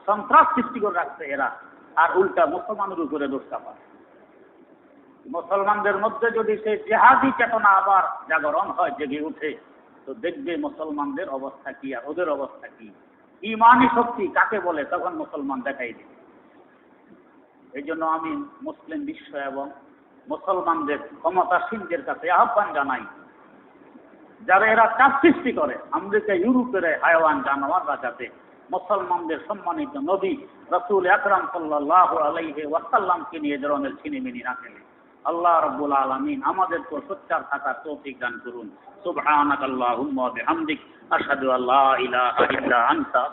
Speaker 1: সন্ত্রাস সৃষ্টি করে রাখছে এরা, আর উল্টা মুসলমানের উপরে দোষ চাপায়। মুসলমানদের মধ্যে যদি সেই জিহাদি চেতনা আবার জাগরণ হয়, জেগে উঠে, তো দেখবে মুসলমানদের অবস্থা কি আর ওদের অবস্থা কি। ঈমানি শক্তি কাকে বলে তখন মুসলমান দেখাই দেবে। এই জন্য আমি মুসলিম বিশ্ব এবং মুসলমানদের ক্ষমতাসীনদের কাছে আহ্বান জানাই, যারা এরা চাপ সৃষ্টি করে আমেরিকা ইউরোপের হায়াওয়ান জানোয়াররা যাতে মুসলমানদের সম্মানিত নবী রাসূল আকরাম সাল্লাল্লাহু আলাইহি ওয়াসাল্লামকে নিয়ে ধরনের ছিনিমিনি না খেলে। আল্লাহ রাব্বুল আলামিন আমাদেরকে সোচ্চার থাকার তৌফিক দান করুন। সুবহানাকাল্লাহুম্মা ওয়া বিহামদিক, আশহাদু আল্লা ইলাহা ইল্লা আনতা।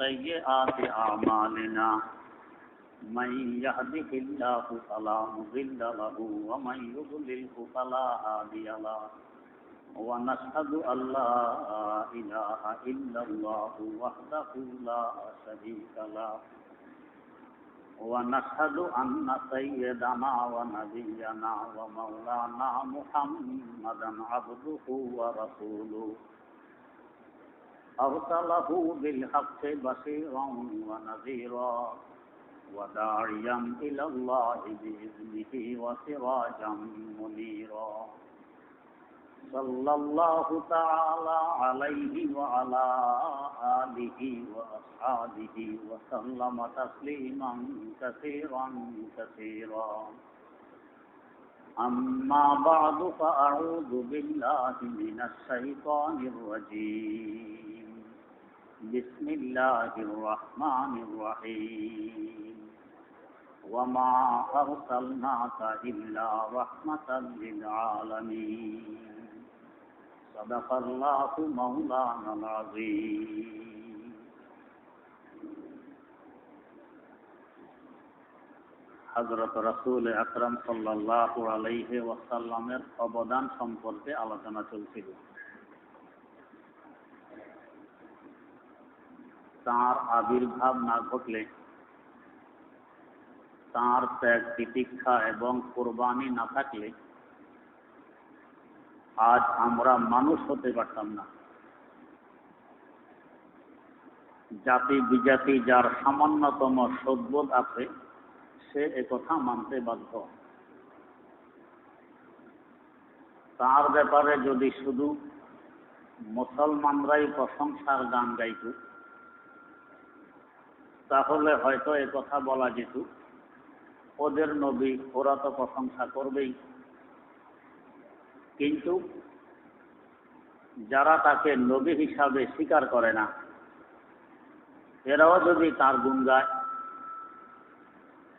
Speaker 1: سيئات أعمالنا من يهده الله فلا مضل له ومن يضلله فلا هادي له ونشهد أن لا إله إلا الله وحده لا شريك له ونشهد أن سيدنا ونبينا ومولانا محمدا عبده ورسوله أرسله بالحق بشيرا ونذيرا وداعيا إلى الله بإذنه وسراجا منيرا صلى الله تعالى عليه وعلى آله وأصحابه وسلم تسليما كثيرا كثيرا أما بعد فأعوذ بالله من الشيطان الرجيم بسم الله الرحمن الرحيم وما أرسلناك إلا رحمة للعالمين صدق الله مولانا العظيم হযরত রাসূল আকরাম সাল্লাল্লাহু আলাইহি ওয়াসাল্লামের অবদান সম্পর্কে আলোচনা চলছিল। তাঁর আবির্ভাব না ঘটলে, তাঁর ত্যাগ তিতিক্ষা এবং কোরবানি না থাকলে আজ আমরা মানুষ হতে পারতাম না। জাতি বিজাতি যার সামান্যতম সদ্বোধ আছে সে একথা মানতে বাধ্য। তার ব্যাপারে যদি শুধু মুসলমানরাই প্রশংসার গান গাইত তাহলে হয়তো একথা বলা যেত, ওদের নবী, ওরা তো প্রশংসা করবেই। কিন্তু যারা তাকে নবী হিসাবে স্বীকার করে না, এরাও যদি তার গুণ গায়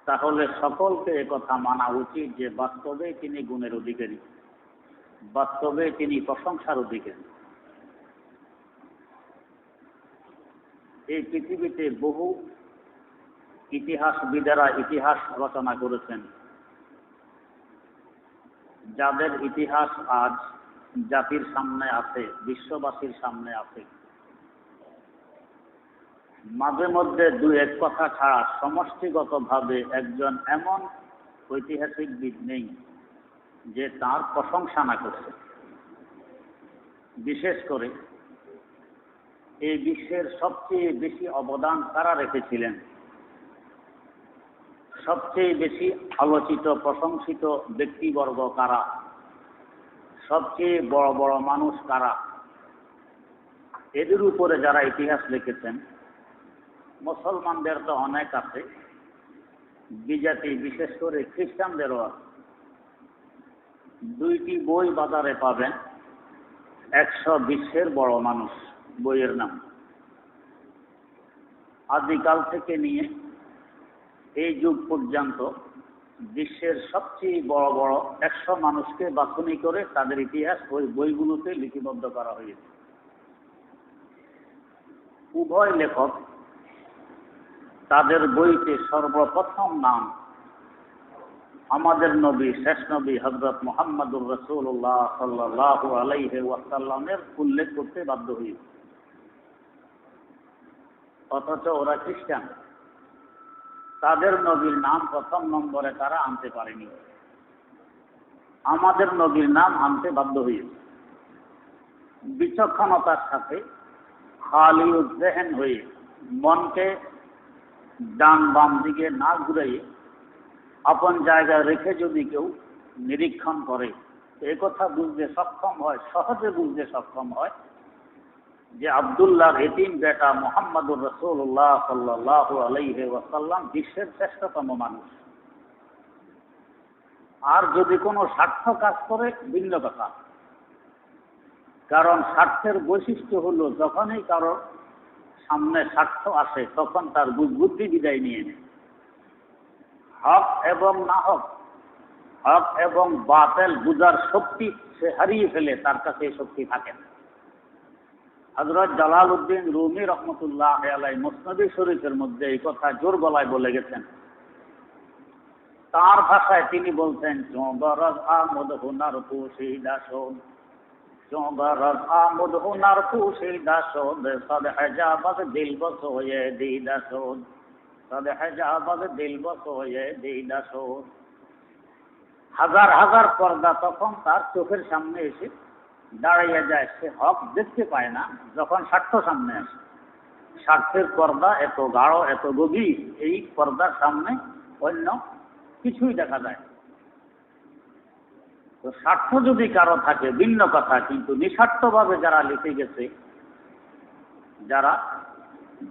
Speaker 1: তাহলে সকলকে একথা মানা উচিত যে বাস্তবে তিনি গুণের অধিকারী, বাস্তবে তিনি প্রশংসার অধিকারী। এই পৃথিবীতে বহু ইতিহাসবিদেরা ইতিহাস রচনা করেছেন, যাদের ইতিহাস আজ জাতির সামনে আছে, বিশ্ববাসীর সামনে আছে। মাঝে মধ্যে দু এক কথা ছাড়া সমষ্টিগতভাবে একজন এমন ঐতিহাসিকবিদ নেই যে তার প্রশংসা না করছে। বিশেষ করে এই বিশ্বের সবচেয়ে বেশি অবদান কারা রেখেছিলেন, সবচেয়ে বেশি আলোচিত প্রশংসিত ব্যক্তিবর্গ কারা, সবচেয়ে বড় বড় মানুষ কারা, এদের উপরে যারা ইতিহাস লিখেছেন, মুসলমানদের তো অনেক আছে, বিজাতি বিশেষ করে খ্রিস্টানদেরও আছে। 2টি বই বাজারে পাবেন, 100 বিশ্বের বড় মানুষ বইয়ের নাম। আদিকাল থেকে নিয়ে এই যুগ পর্যন্ত বিশ্বের সবচেয়ে বড় বড় 100 মানুষকে বাছনি করে তাদের ইতিহাস ওই বইগুলোতে লিপিবদ্ধ করা হয়েছে। উভয় লেখক তাদের বইতে সর্বপ্রথম নাম আমাদের নবী, শেষ নবী হযরত মুহাম্মদুর রাসূলুল্লাহ সাল্লাল্লাহু আলাইহি ওয়াসাল্লামের উল্লেখ করতে বাধ্য হয়েছে। অথচ ওরা খ্রিস্টান, তাদের নবীর নাম প্রথম নম্বরে তারা আনতে পারেনি, আমাদের নবীর নাম আনতে বাধ্য হয়েছে। বিচক্ষণতার সাথে খালিউজ্জেহেন হয়ে, মনকে ডান বাম দিকে না ঘুরাইয়ে আপন জায়গায় রেখে যদি কেউ নিরীক্ষণ করে, একথা বুঝতে সক্ষম হয়, সহজে বুঝতে সক্ষম হয় যে আব্দুল্লাহর এতিম বেটা মুহাম্মদুর রাসূলুল্লাহ সাল্লাল্লাহু আলাইহি ওয়াসাল্লাম বিশ্বের শ্রেষ্ঠতম মানুষ। আর যদি কোনো স্বার্থ কাজ করে ভিন্ন কথা, কারণ স্বার্থের বৈশিষ্ট্য হলো যখনই কারো সামনে স্বার্থ আসে তখন তার বুদ্ধি বিদায় নিয়ে নেয়। হক এবং না হক, হক এবং বাতিল বুঝার শক্তি সে হারিয়ে ফেলে, তার কাছে এই শক্তি থাকে না। হযরত জালালউদ্দিন রুমি রহমতুল্লাহ আলাইহি মুসনাদ শরীফের মধ্যে এই কথা জোর গলায় বলে গেছেন তার ভাষায় তিনি বলতেন, চোগরজ আমদ হুনার পুশিদা শোন, চোগরজ আমদ হুনার পুশিদা শোন, সদ হেজাবত দিল বসোয়ে দিদা শোন, সদ হেজাবত দিল বসোয়ে দিদা শোন। হাজার হাজার পর্দা তখন তার চোখের সামনে এসে দাঁড়িয়ে যায়, সে হক দেখতে পায় না। যখন স্বার্থ সামনে আসে, স্বার্থের পর্দা এত গাঢ়, এত গভীর, এই পর্দার সামনে অন্য কিছুই দেখা যায়। তো স্বার্থ যদি কারো থাকে ভিন্ন কথা, কিন্তু নিঃস্বার্থভাবে যারা লিখে গেছে, যারা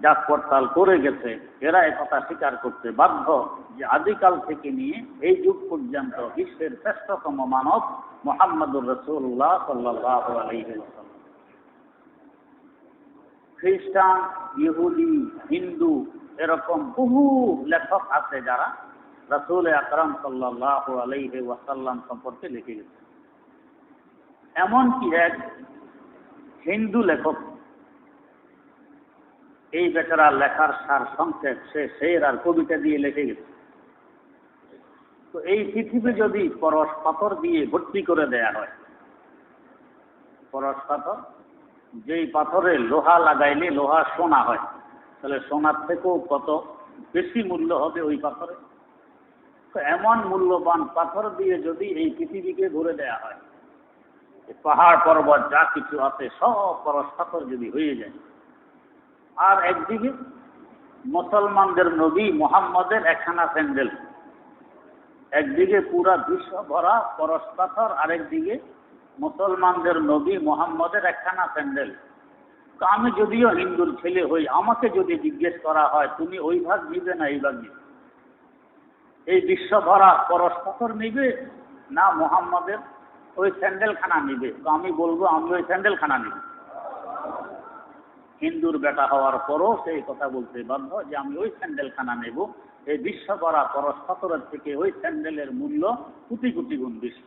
Speaker 1: জাত পড়তাল করে গেছে, এরা একথা স্বীকার করতে বাধ্য যে আদিকাল থেকে নিয়ে এই যুগ পর্যন্ত বিশ্বের শ্রেষ্ঠতম মানব মুহাম্মদুর রাসূলুল্লাহ সাল্লাল্লাহু আলাইহি ওয়াসাল্লাম। খ্রিস্টান, ইহুদি, হিন্দু এরকম বহু লেখক আছে যারা রাসূল আকরাম সাল্লাল্লাহু আলাইহি ওয়াসাল্লাম সম্পর্কে লিখে গেছে। এমনকি এক হিন্দু লেখক, এই বেচারা লেখার সার সংক্ষেপ সে শের আর কবিতা দিয়ে লিখে গেছে। তো এই পৃথিবী যদি পরশ পাথর দিয়ে ভর্তি করে দেয়া হয়, পরশ পাথর, যেই পাথরে লোহা লাগাইলে লোহা সোনা হয়, তাহলে সোনার থেকেও কত বেশি মূল্য হবে ওই পাথরে। তো এমন মূল্যবান পাথর দিয়ে যদি এই পৃথিবীকে ভরে দেয়া হয়, পাহাড় পর্বত যা কিছু আছে সব পরশ পাথর যদি হয়ে যায়, আর একদিকে মুসলমানদের নবী মুহাম্মদের একখানা স্যান্ডেল, একদিকে পুরা বিশ্ব ভরা পরশ পাথর, আরেকদিকে মুসলমানদের নবী মুহাম্মদের একখানা স্যান্ডেল। তো আমি যদিও হিন্দুর ছেলে হই, আমাকে যদি জিজ্ঞেস করা হয় তুমি ওই ভাগ নিবে না এই ভাগ নিবে, এই বিশ্ব ভরা পরশ পাথর নিবে না মুহাম্মদের ওই স্যান্ডেলখানা নিবে, তো আমি বলবো আমি ওই স্যান্ডেলখানা নিব। হিন্দুর বেটা হওয়ার পরও সেই কথা বলতে বাধ্য যে আমি ওই স্যান্ডেলখানা নেব। এই বিশ্ব ভরা পরশ পাথরের থেকে ওই স্যান্ডেলের মূল্য কোটি কোটি গুণ বেশি।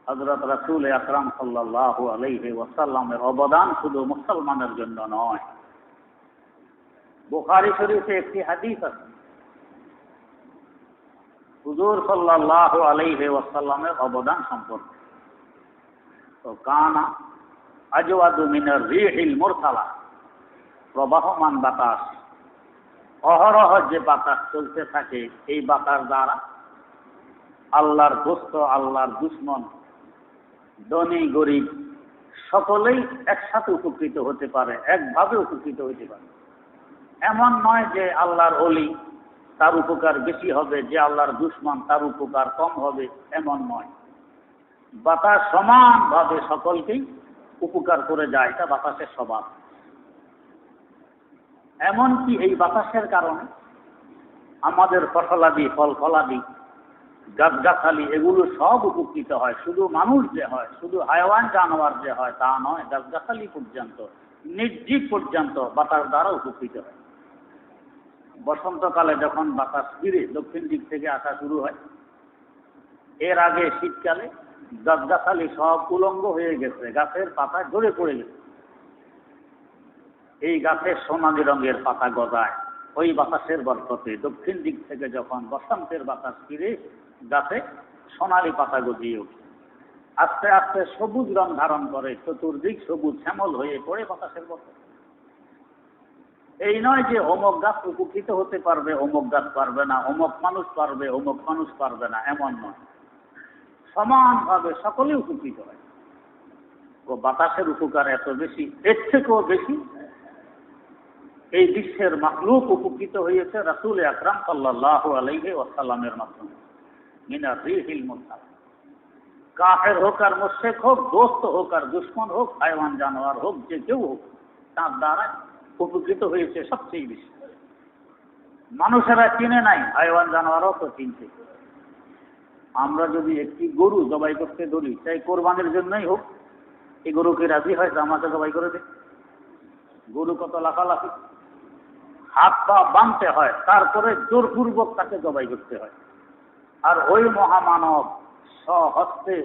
Speaker 1: হযরত রাসূল আকরাম সাল্লাল্লাহু আলাইহি ওয়াসাল্লামের অবদান শুধু মুসলমানের জন্য নয়। বুখারী শরীফে একটি হাদিস আছে, হুজুর সাল্লাল্লাহু আলাইহি ওয়াসাল্লামের অবদান সম্পর্কে। তো কানা আজওয়াদু মিনার রিহিল মুরসালা, প্রবাহমান বাতাস, অহরহ যে বাতাস চলতে থাকে, এই বাতাস দ্বারা আল্লাহর দোস্ত, আল্লাহর দুশমন, ধনী গরিব সকলেই একসাথে উপকৃত হতে পারে, একভাবে উপকৃত হতে পারে। এমন নয় যে আল্লাহর ওলি তার উপকার বেশি হবে, যে আল্লাহর দুশমন তার উপকার কম হবে, এমন নয়। বাতাস সমানভাবে সকলকেই উপকার করে যায়, এটা বাতাসের স্বভাব। এমনকি এই বাতাসের কারণে আমাদের ফসলাদি, ফল ফলাদি, গাছগাছালি এগুলো সব উপকৃত হয়। শুধু মানুষ যে হয়, শুধু হায়াওয়ান জানোয়ার যে হয় তা নয়, গাছগাছালি পর্যন্ত, নির্জীব পর্যন্ত বাতাস দ্বারা উপকৃত হয়। বসন্তকালে যখন বাতাস ফিরে দক্ষিণ দিক থেকে আসা শুরু হয়, এর আগে শীতকালে গাছগাছালি সব উলঙ্গ হয়ে গেছে, গাছের পাতা ঝরে পড়ে গেছে। এই গাছের সোনালী রঙের পাতা গজায় ওই বাতাসের বরকতে। দক্ষিণ দিক থেকে যখন বসন্তের বাতাস ফিরে, গাছে সোনালী পাতা গজিয়ে ওঠে, আস্তে আস্তে সবুজ রং ধারণ করে, চতুর্দিক সবুজ শ্যামল হয়ে পড়ে বাতাসের বরকতে। এই নয় যে অমুক গাছ উপকৃত হতে পারবে, অমুক গাছ পারবে না, অমুক মানুষ পারবে, অমুক মানুষ পারবে না, এমন নয়। সমানভাবে সকলে উপকৃত হয়। ও বাতাসের উপকার এত বেশি, এর থেকেও বেশি এই বিশ্বের মাখলুক উপকৃত হয়েছে রাসূল আকরাম সাল্লাল্লাহু আলাইহি ওয়াসাল্লামের মাধ্যমে। মিনার রিহিল মুরসালা, কাফের হোক আর মুশরিক হোক, দোস্ত হোক আর দুশমন হোক, হায়াওয়ান জানোয়ার হোক, যে কেউ হোক, তার দ্বারা উপকৃত হয়েছে সবচেয়ে বেশি। মানুষেরা চিনে নাই, হায়াওয়ান জানোয়ারও তো চিনছে। আমরা যদি একটি গরু জবাই করতে ধরি, তাই কোরবানির জন্যই হোক, এই গরুকে রাজি হয় যে আমাকে জবাই করে দে। গরু কত লাফালাফি, হাত পা বাঁধতে হয়, তারপরে জোরপূর্বক তাকে জবাই করতে হয়। আর ওই মহামানব স্বহস্তে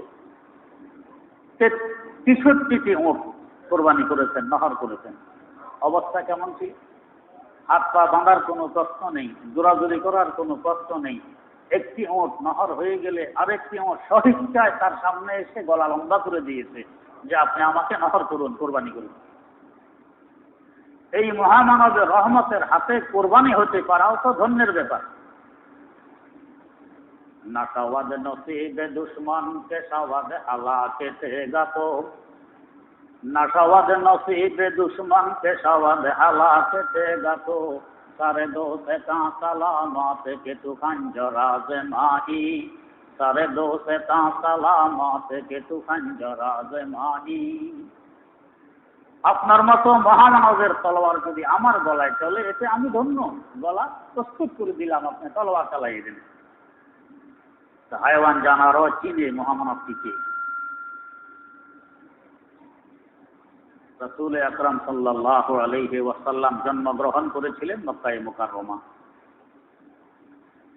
Speaker 1: 63টি উট কোরবানি করেছেন, নহর করেছেন। অবস্থা কেমন ছিল? হাত পা বাঁধার কোনো প্রশ্ন নেই, জোরাজুরি করার কোনো প্রশ্ন নেই। একটি ওঁট নহর হয়ে গেলে আরেকটি ওঁট স্বইচ্ছায় তার সামনে এসে গলা লম্বা করে দিয়েছে যে আপনি আমাকে নহর করুন, কোরবানি করুন। এই মহামানবের রহমতের হাতে কোরবানি হতে পারাও তো ধন্যের ব্যাপার। নাসাওয়াদ নসিবে দুশ্মন কে সাওয়াদ হালাকে তেগা তো, নাসাওয়াদ নসিবে দুশ্মন কে সাওয়াদ হালাকে তেগা তো, सारे दोस्त का सलामत के तू खंजराज माही, सारे दोस्त का सलामत के तू खंजराज माही। আপনার মতো মহামানবের তলোয়ার যদি আমার গলায় চলে এতে আমি ধন্য, গলা প্রস্তুত করে দিলাম, আপনি তলোয়ার চালাইয়ে দেন। হায়ওয়ান জানারও চিনে মহামানবটিকে। রাসূল আকরাম সাল্লাল্লাহু আলাইহি ওয়াসাল্লাম জন্মগ্রহণ করেছিলেন মক্কায়ে মুকাররমা।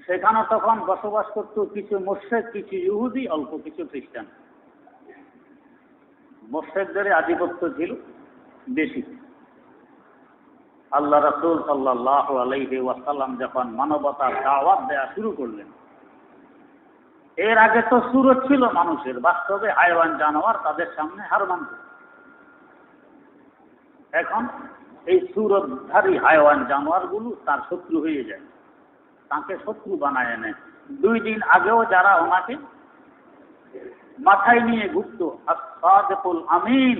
Speaker 1: সেখানে তখন বসবাস করত কিছু মুশরিক, কিছু ইহুদি, অল্প কিছু খ্রিস্টান। মুশরিকদের আধিপত্য ছিল বেশি। আল্লাহ রাসূল সাল্লাল্লাহু আলাইহি ওয়াসাল্লাম যখন মানবতার দাওয়াত দেয়া শুরু করলেন, এর আগে তো সুরত ছিল মানুষের, বাস্তবে হায়ওয়ান জানোয়ার তাদের সামনে হার মানত। এখন এই সুরতধারী হায়ওয়ান জানোয়ারগুলো তার শত্রু হয়ে যায়, তাকে শত্রু বানায় নেয়। 2 দিন আগেও যারা ওনাকে মাথায় নিয়ে ঘুরত, আস-সাদিকুল আমিন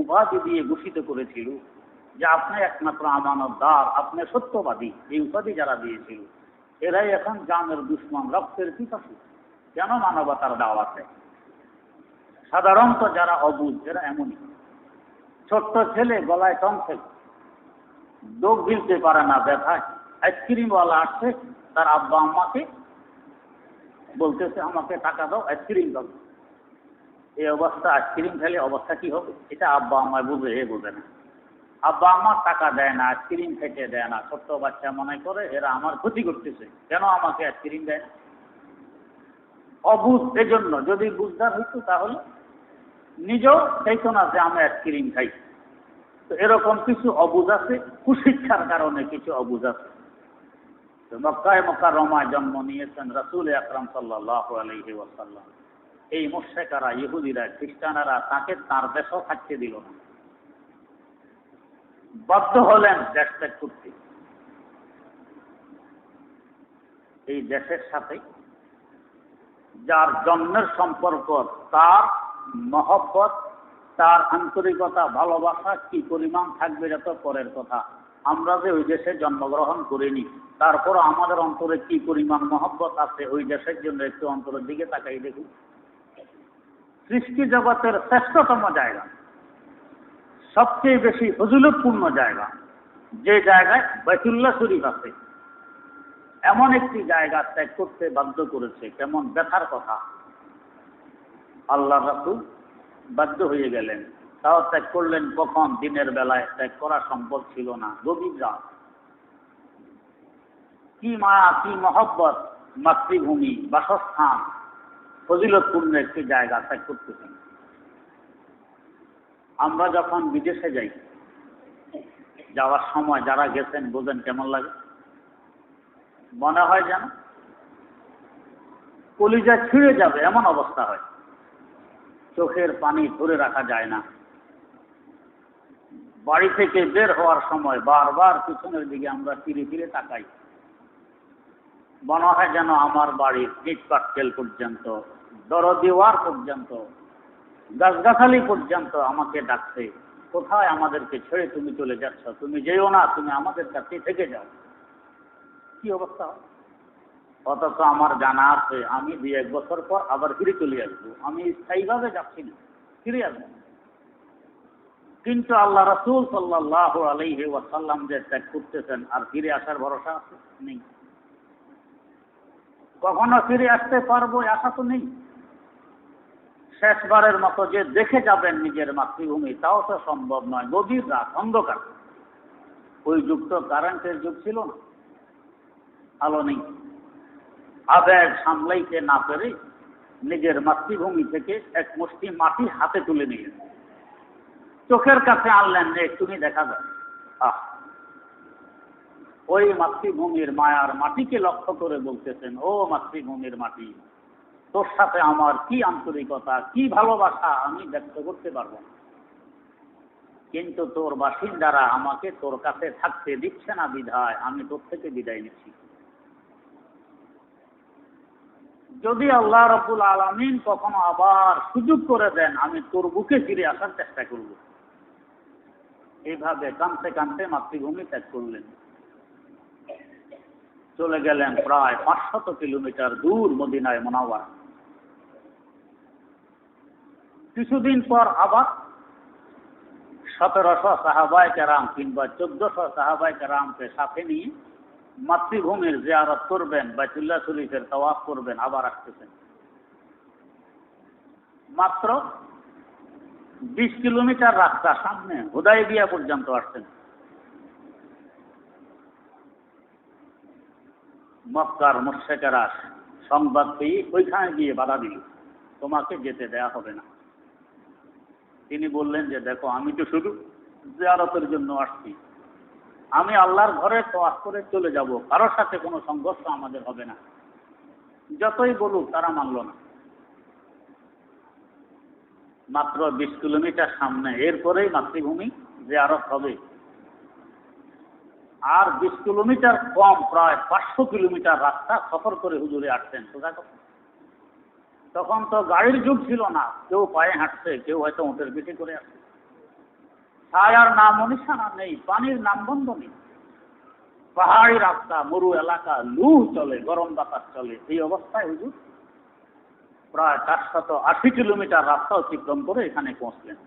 Speaker 1: উপাধি দিয়ে ঘোষিত করেছিল যে আপনি একমাত্র আমানতদার, আপনি সত্যবাদী, এই উপাধি যারা দিয়েছিল এরাই এখন জানের দুশ্মন, রক্তের পিপাসু। কেন? মানবতার দাওয়াত দেয়। সাধারণত যারা অবুঝ এরা এমনই। ছোট্ট ছেলে গলায় টনসিল, ডোক গিলতে পারে না ব্যথায়, আইসক্রিমওয়ালা আসছে, তার আব্বা আম্মাকে বলতেছে আমাকে টাকা দাও, আইসক্রিম দাও। এই অবস্থা, আইসক্রিম খেলে অবস্থা কি হবে? এটা আব্বা আম্মায় বুঝে, এ বোঝে না। আব্বা আম্মা টাকা দেয় না, আইসক্রিম খেতে দেয় না। ছোট্ট বাচ্চা মনে করে এরা আমার ক্ষতি করতেছে, কেন আমাকে আইসক্রিম দেয় না? অবুঝ। এজন্য যদি বুঝদার হইতো তাহলে নিজেও চাইতো না যে আমি আইসক্রিম খাই। তো এরকম কিছু অবুঝ আছে, কুশিক্ষার কারণে কিছু অবুঝ আছে। তো মক্কায়ে মুকাররমায় জন্ম নিয়েছেন রাসূল আকরাম সাল্লাল্লাহু আলাইহি ওয়াসাল্লাম। এই মুশরিকরা, ইহুদিরা, খ্রিস্টানেরা তাকে তার দেশও থাকতে দিল না, বাধ্য হলেন দেশ ত্যাগ করতে। এই দেশের সাথে যার জন্মের সম্পর্ক, তার মহব্বত, তার আন্তরিকতা, ভালোবাসা কি পরিমাণ থাকবে যত পরের কথা। আমরা যে ওই দেশে জন্মগ্রহণ করিনি, তারপর আমাদের অন্তরে কি পরিমাণ মহব্বত আছে ওই দেশের জন্য একটু অন্তরের দিকে তাকাই দেখুন। সৃষ্টি জগতের শ্রেষ্ঠতম জায়গা, সবচেয়ে বেশি ফজিলতপূর্ণ জায়গা, যে জায়গায় বাইতুল্লাহ শরীফ আছে, এমন একটি জায়গা ত্যাগ করতে বাধ্য করেছে। কেমন ব্যথার কথা! আল্লাহ রাসূল বাধ্য হয়ে গেলেন, তাও ত্যাগ করলেন কখন? দিনের বেলায় ত্যাগ করা সম্ভব ছিল না, গভীর রাত। কি মায়া, কি মহব্বত! মাতৃভূমি, বাসস্থান, ফজিলতপূর্ণ একটি জায়গা ত্যাগ করতেছেন। আমরা যখন বিদেশে যাই, যাওয়ার সময় যারা গেছেন বোঝেন কেমন লাগে। মনে হয় যেন কলিজা ছিঁড়ে যাবে, এমন অবস্থা হয়। চোখের পানি ধরে রাখা যায় না। বাড়ি থেকে বের হওয়ার সময় বারবার পিছনের দিকে আমরা ফিরে ফিরে তাকাই। মনে হয় যেন আমার বাড়ির ইট পাটকেল পর্যন্ত, দরদিওয়ার পর্যন্ত, গাছগাছালি পর্যন্ত আমাকে ডাকছে, কোথায় আমাদেরকে ছেড়ে তুমি চলে যাচ্ছ? তুমি যেও না, তুমি আমাদের কাছে থেকে যাও। কি অবস্থা! অথচ আমার জানা আছে আমি 2-1 বছর পর আবার ফিরে চলে আসবো, আমি স্থায়ীভাবে যাচ্ছি না, ফিরে আসবো। কিন্তু আল্লাহ রাসূল সাল্লাল্লাহু আলাইহি ওয়াসাল্লাম যে ত্যাগ করতেছেন, আর ফিরে আসার ভরসা আছে? নেই। কখনো ফিরে আসতে পারবো আশা তো নেই। শেষবারের মতো যে দেখে যাবেন নিজের মাতৃভূমি, তাও তো সম্ভব নয়। গভীর রাত, অন্ধকার। ওই যুগ তো কারেন্টের যুগ ছিল না, আলো নেই। আবেগ সামলাইতে না পেরে নিজের মাতৃভূমি থেকে এক মুষ্টি মাটি হাতে তুলে নিলেন, চোখের কাছে আনলেন যে তুমি দেখা যায়। ওই মাতৃভূমির মায়ার মাটিকে লক্ষ্য করে বলতেছেন, ও মাতৃভূমির মাটি, তোর সাথে আমার কি আন্তরিকতা, কি ভালোবাসা আমি ব্যক্ত করতে পারবো না, কিন্তু তোর বাসিন্দারা আমাকে তোর কাছে থাকতে দিচ্ছে না বিধায় আমি তোর থেকে বিদায় নিচ্ছি। যদি আল্লাহ রাব্বুল আলামিন কখনো আবার সুযোগ করে দেন, আমি তোর বুকে ফিরে আসার চেষ্টা করব। এইভাবে কাঁদতে কাঁদতে মাতৃভূমি ত্যাগ করলেন, চলে গেলেন প্রায় 500 কিলোমিটার দূর মদিনায় মুনাওয়ারা। কিছুদিন পর আবার 1700 সাহাবায়ে কেরাম কিংবা 1400 সাহাবায়ে কেরামকে সাথে নিয়ে মাতৃভূমির জিয়ারত করবেন, বাইতুল্লাহ শরীফের তাওয়াফ করবেন, আবার আসতেছেন। মাত্র 20 কিলোমিটার রাস্তা সামনে, হুদায়বিয়া পর্যন্ত আসছেন। মক্কার মুশরিকেরা সংবাদ পেয়ে ওইখানে গিয়ে বাধা দিল, তোমাকে যেতে দেয়া হবে না। তিনি বললেন যে দেখো, আমি তো শুধু জিয়ারতের জন্য আসছি, আমি আল্লাহর ঘরে তাওয়াফ করে চলে যাব, কারোর সাথে কোনো সংঘর্ষ আমাদের হবে না। যতই বলুক তারা মানল না। মাত্র 20 কিলোমিটার সামনে, এরপরেই মাতৃভূমি জিয়ারত হবে। আর 20 কিলোমিটার কম, প্রায় 500 কিলোমিটার রাস্তা সফর করে হুজুরে আসছেন। তখন তো গাড়ির যুগ ছিল না, কেউ পায়ে হাঁটছে, কেউ হয়তো উটের পিঠে করে আসছে। ছায়ার নাম নিশানা নেই, পানির নাম বন্ধ নেই, পাহাড়ি রাস্তা, মরু এলাকা, লু চলে, গরম বাতাস চলে। এই অবস্থায় হুজুর প্রায় 480 কিলোমিটার রাস্তা অতিক্রম করে এখানে পৌঁছলেন।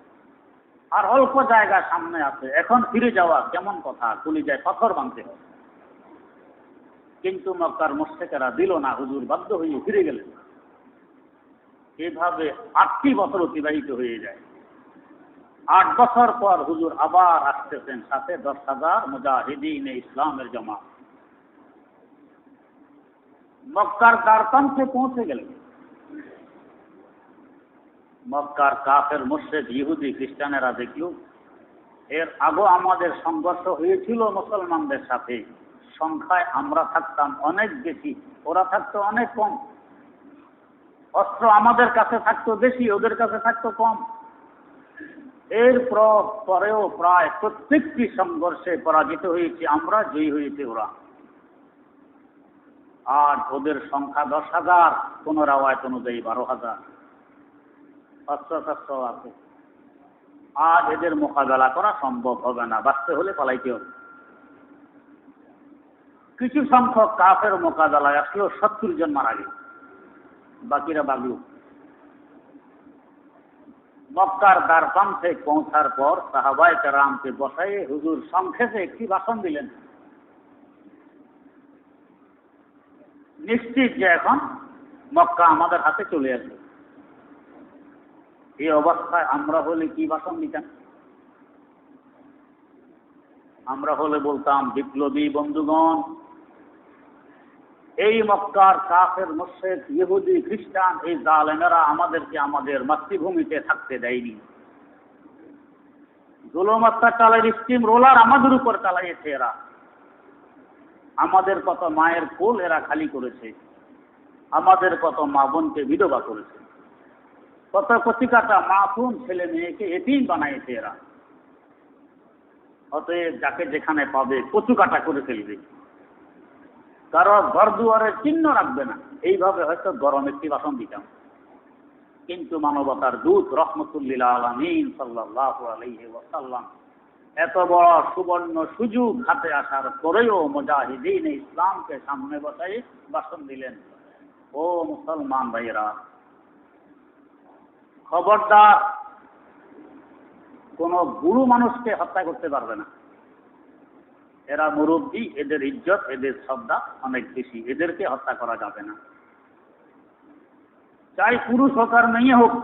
Speaker 1: আর অল্প জায়গা সামনে আছে, এখন ফিরে যাওয়া কেমন কথা, কলিজায় পাথর ভাঙতে হবে। কিন্তু মক্কার মুশরিকেরা দিল না, হুজুর বাধ্য হয়ে ফিরে গেলেন। এভাবে 8টি বছর অতিবাহিত হয়ে যায়। 8 বছর পর হুজুর আবার আসতেছেন, সাথে 10,000 মুজাহিদিনে ইসলামের জামাত। মক্কার দ্বারপ্রান্তে পৌঁছে গেলেন। মক্কার কাফের মুশরিক ইহুদি খ্রিস্টানেরা দেখল, এর আগে আমাদের সংঘর্ষ হয়েছিল মুসলমানদের সাথে, সংখ্যায় আমরা থাকতাম অনেক বেশি, ওরা থাকতো অনেক কম। অস্ত্র আমাদের কাছে থাকতো বেশি, ওদের কাছে থাকতো কম। এর পরেও প্রায় প্রত্যেকটি সংঘর্ষে পরাজিত হয়েছি আমরা, জয়ী হয়েছে ওরা। আর ওদের সংখ্যা 10,000, কোন রাওয়ায়াত অনুযায়ী 12,000। অস্ত্র আছে। আজ এদের মোকাবেলা করা সম্ভব হবে না, বাঁচতে হলে পালাইতে হবে। কিছু সংখ্যক কাফের মোকাবেলায় আসলেও 70 জন মারা গেল, বাকিরা বাগল। মক্কার দ্বারপ্রান্তে পৌঁছার পর সাহাবায়ে কেরামকে বসাইয়ে হুজুর সংক্ষেপে একটি ভাষণ দিলেন। নিশ্চিত যে এখন মক্কা আমাদের হাতে চলে আসবে। এই অবস্থায় আমরা হলে কি ভাষণ দিতাম? আমরা হলে বলতাম, বিপ্লবী বন্ধুগণ, এই মক্কার কাফের মুশরিক ইহুদি খ্রিস্টান এই জালেমেরা আমাদেরকে আমাদের মাতৃভূমিতে থাকতে দেয়নি। জুলুম অত্যাচারের স্টিম রোলার আমাদের উপর চালাইয়েছে এরা। আমাদের কত মায়ের কোল এরা খালি করেছে, আমাদের কত মা বোনকে বিধবা করেছে, কত কচিকাটা মাসুম ছেলে মেয়েকে এতিম বানাইছে এরা। অতএব যাকে যেখানে পাবে কচু কাটা করে ফেলবে, কারো ঘর দুয়ারের চিহ্ন রাখবে না। এইভাবে হয়তো গরম একটি ভাষণ দিতাম। কিন্তু মানবতার দূত রহমতুল্লিল আলামিন সাল্লাল্লাহু আলাইহি ওয়াসাল্লাম এত বড় সুবর্ণ সুযোগ হাতে আসার পরেও মুজাহিদিন ইসলামকে সামনে বসাই ভাষণ দিলেন, ও মুসলমান ভাইয়েরা, খবরদার, কোন বুড়ো মানুষকে হত্যা করতে পারবে না। এরা মুরব্বী, এদের ইজ্জত, এদের শ্রদ্ধা অনেক বেশি, এদেরকে হত্যা করা যাবে না। চাই পুরুষ হোক আর মেয়ে হোক,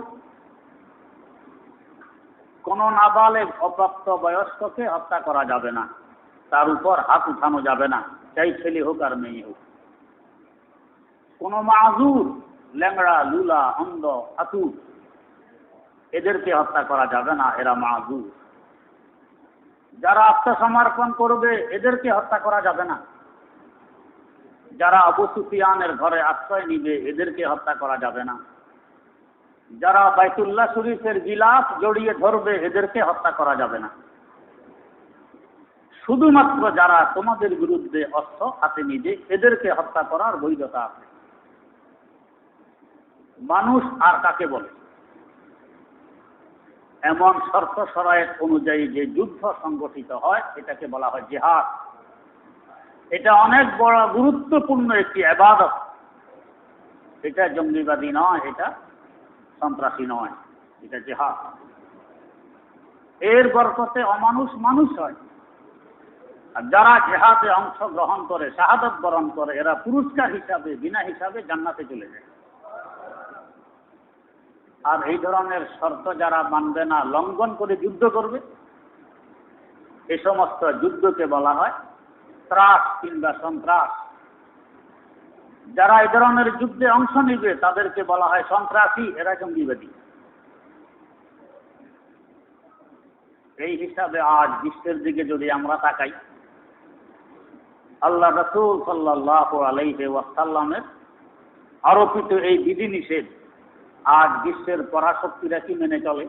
Speaker 1: কোন নাবালেগ অপ্রাপ্ত বয়স্ককে হত্যা করা যাবে না, তার উপর হাত উঠানো যাবে না, চাই ছেলে হোক আর মেয়ে হোক। কোন মাযুর, ল্যাংড়া, লুলা, অন্ধ, হাতুড়, এদেরকে হত্যা করা যাবে না, এরা মাযুর। যারা আত্মসমর্পণ করবে এদেরকে হত্যা করা যাবে না। যারা আবু সুফিয়ানের ঘরে আশ্রয় নিবে এদেরকে হত্যা করা যাবে না। যারা বাইতুল্লাহ শরীফের গিলাফ জড়িয়ে ধরবে এদেরকে হত্যা করা যাবে না। শুধুমাত্র যারা তোমাদের বিরুদ্ধে অস্ত্র হাতে নিবে এদেরকে হত্যা করার বৈধতা আছে। মানুষ আর কাকে বলে? এমন শর্ত শরায়েত অনুযায়ী যে যুদ্ধ সংগঠিত হয় এটাকে বলা হয় জিহাদ। এটা অনেক বড় গুরুত্বপূর্ণ একটি ইবাদত। এটা জঙ্গিবাদী নয়, এটা সন্ত্রাসী নয়, এটা জিহাদ। এর বরকতে অমানুষ মানুষ হয়। আর যারা জিহাদে অংশগ্রহণ করে, শাহাদাত বরণ করে, এরা পুরস্কার হিসাবে বিনা হিসাবে জান্নাতে চলে যায়। আর এই ধরনের শর্ত যারা মানবে না, লঙ্ঘন করে যুদ্ধ করবে, এই সমস্ত যুদ্ধকে বলা হয় ত্রাস কিংবা সন্ত্রাস। যারা এই ধরনের যুদ্ধে অংশ নিবে তাদেরকে বলা হয় সন্ত্রাসী, এরা জঙ্গিবাদী। এই হিসাবে আজ বিশ্বের দিকে যদি আমরা তাকাই, আল্লাহ রাসূল সাল্লাল্লাহু আলাইহি ওয়াসাল্লামের আরোপিত এই বিধিনিষেধ আজ বিশ্বের পরাশক্তিরা কি মেনে চলে?